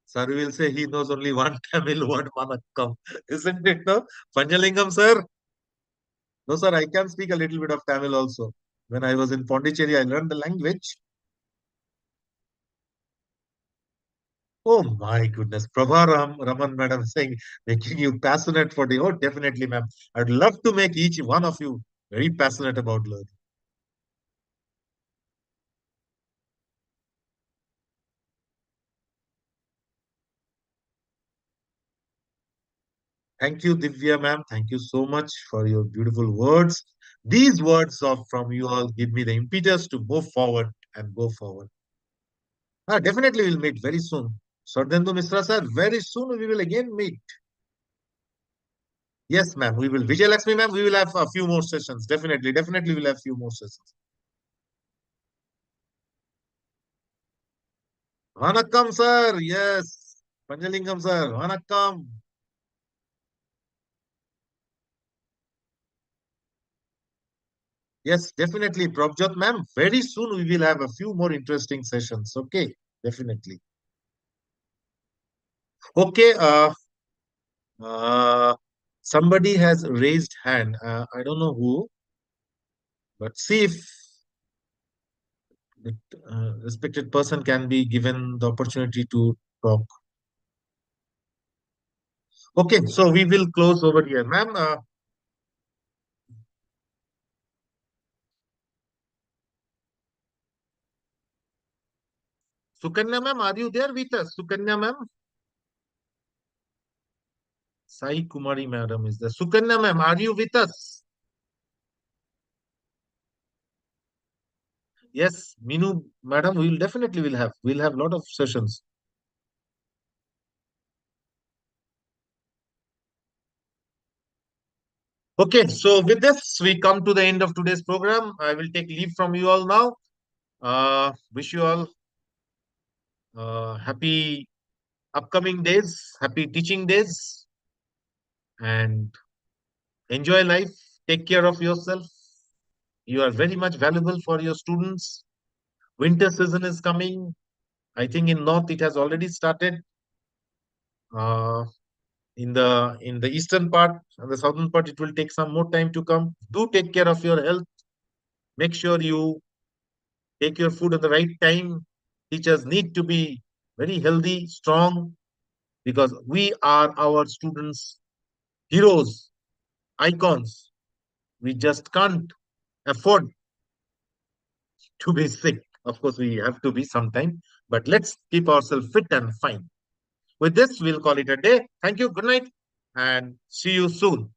Speaker 1: Sir will say he knows only one Tamil word, Manakam. Isn't it, no? Panjalingam, sir. No, sir, I can speak a little bit of Tamil also. When I was in Pondicherry, I learned the language. Oh my goodness. Raman madam saying, making you passionate for the. Oh, definitely, ma'am. I'd love to make each one of you very passionate about learning. Thank you, Divya ma'am. Thank you so much for your beautiful words. These words of from you all give me the impetus to move forward and go forward. Definitely we'll meet very soon. Sardendu Misra sir, very soon we will again meet. Yes, ma'am, we will. Vijay Lakshmi ma'am, we will have a few more sessions. Definitely we'll have few more sessions. Vanakkam sir, yes. Panjalingam sir, Vanakkam. Yes, definitely. Prabjot ma'am, very soon we will have a few more interesting sessions. Okay, definitely. Okay, uh, somebody has raised hand. I don't know who, but see if the respected person can be given the opportunity to talk. Okay, so we will close over here. Ma'am, Sukanya ma'am, are you there with us? Sukanya ma'am? Sai Kumari madam is there. Sukanya ma'am, are you with us? Yes, Minu madam, we'll definitely will have. We'll have a lot of sessions. Okay, so with this, we come to the end of today's program. I will take leave from you all now. Wish you all happy upcoming days, happy teaching days, and enjoy life. Take care of yourself. You are very much valuable for your students. Winter season is coming. I think in North it has already started. Uh, in the eastern part and the southern part, it will take some more time to come. Do take care of your health. Make sure you take your food at the right time. Teachers need to be very healthy, strong, because we are our students' heroes, icons. We just can't afford to be sick. Of course, we have to be sometime, but let's keep ourselves fit and fine. With this, we'll call it a day. Thank you. Good night and see you soon.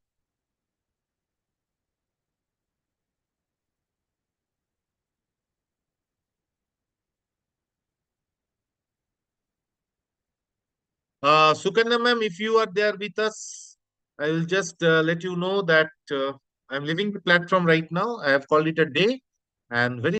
Speaker 1: Sukanya ma'am, if you are there with us, I will just let you know that I'm leaving the platform right now. I have called it a day and very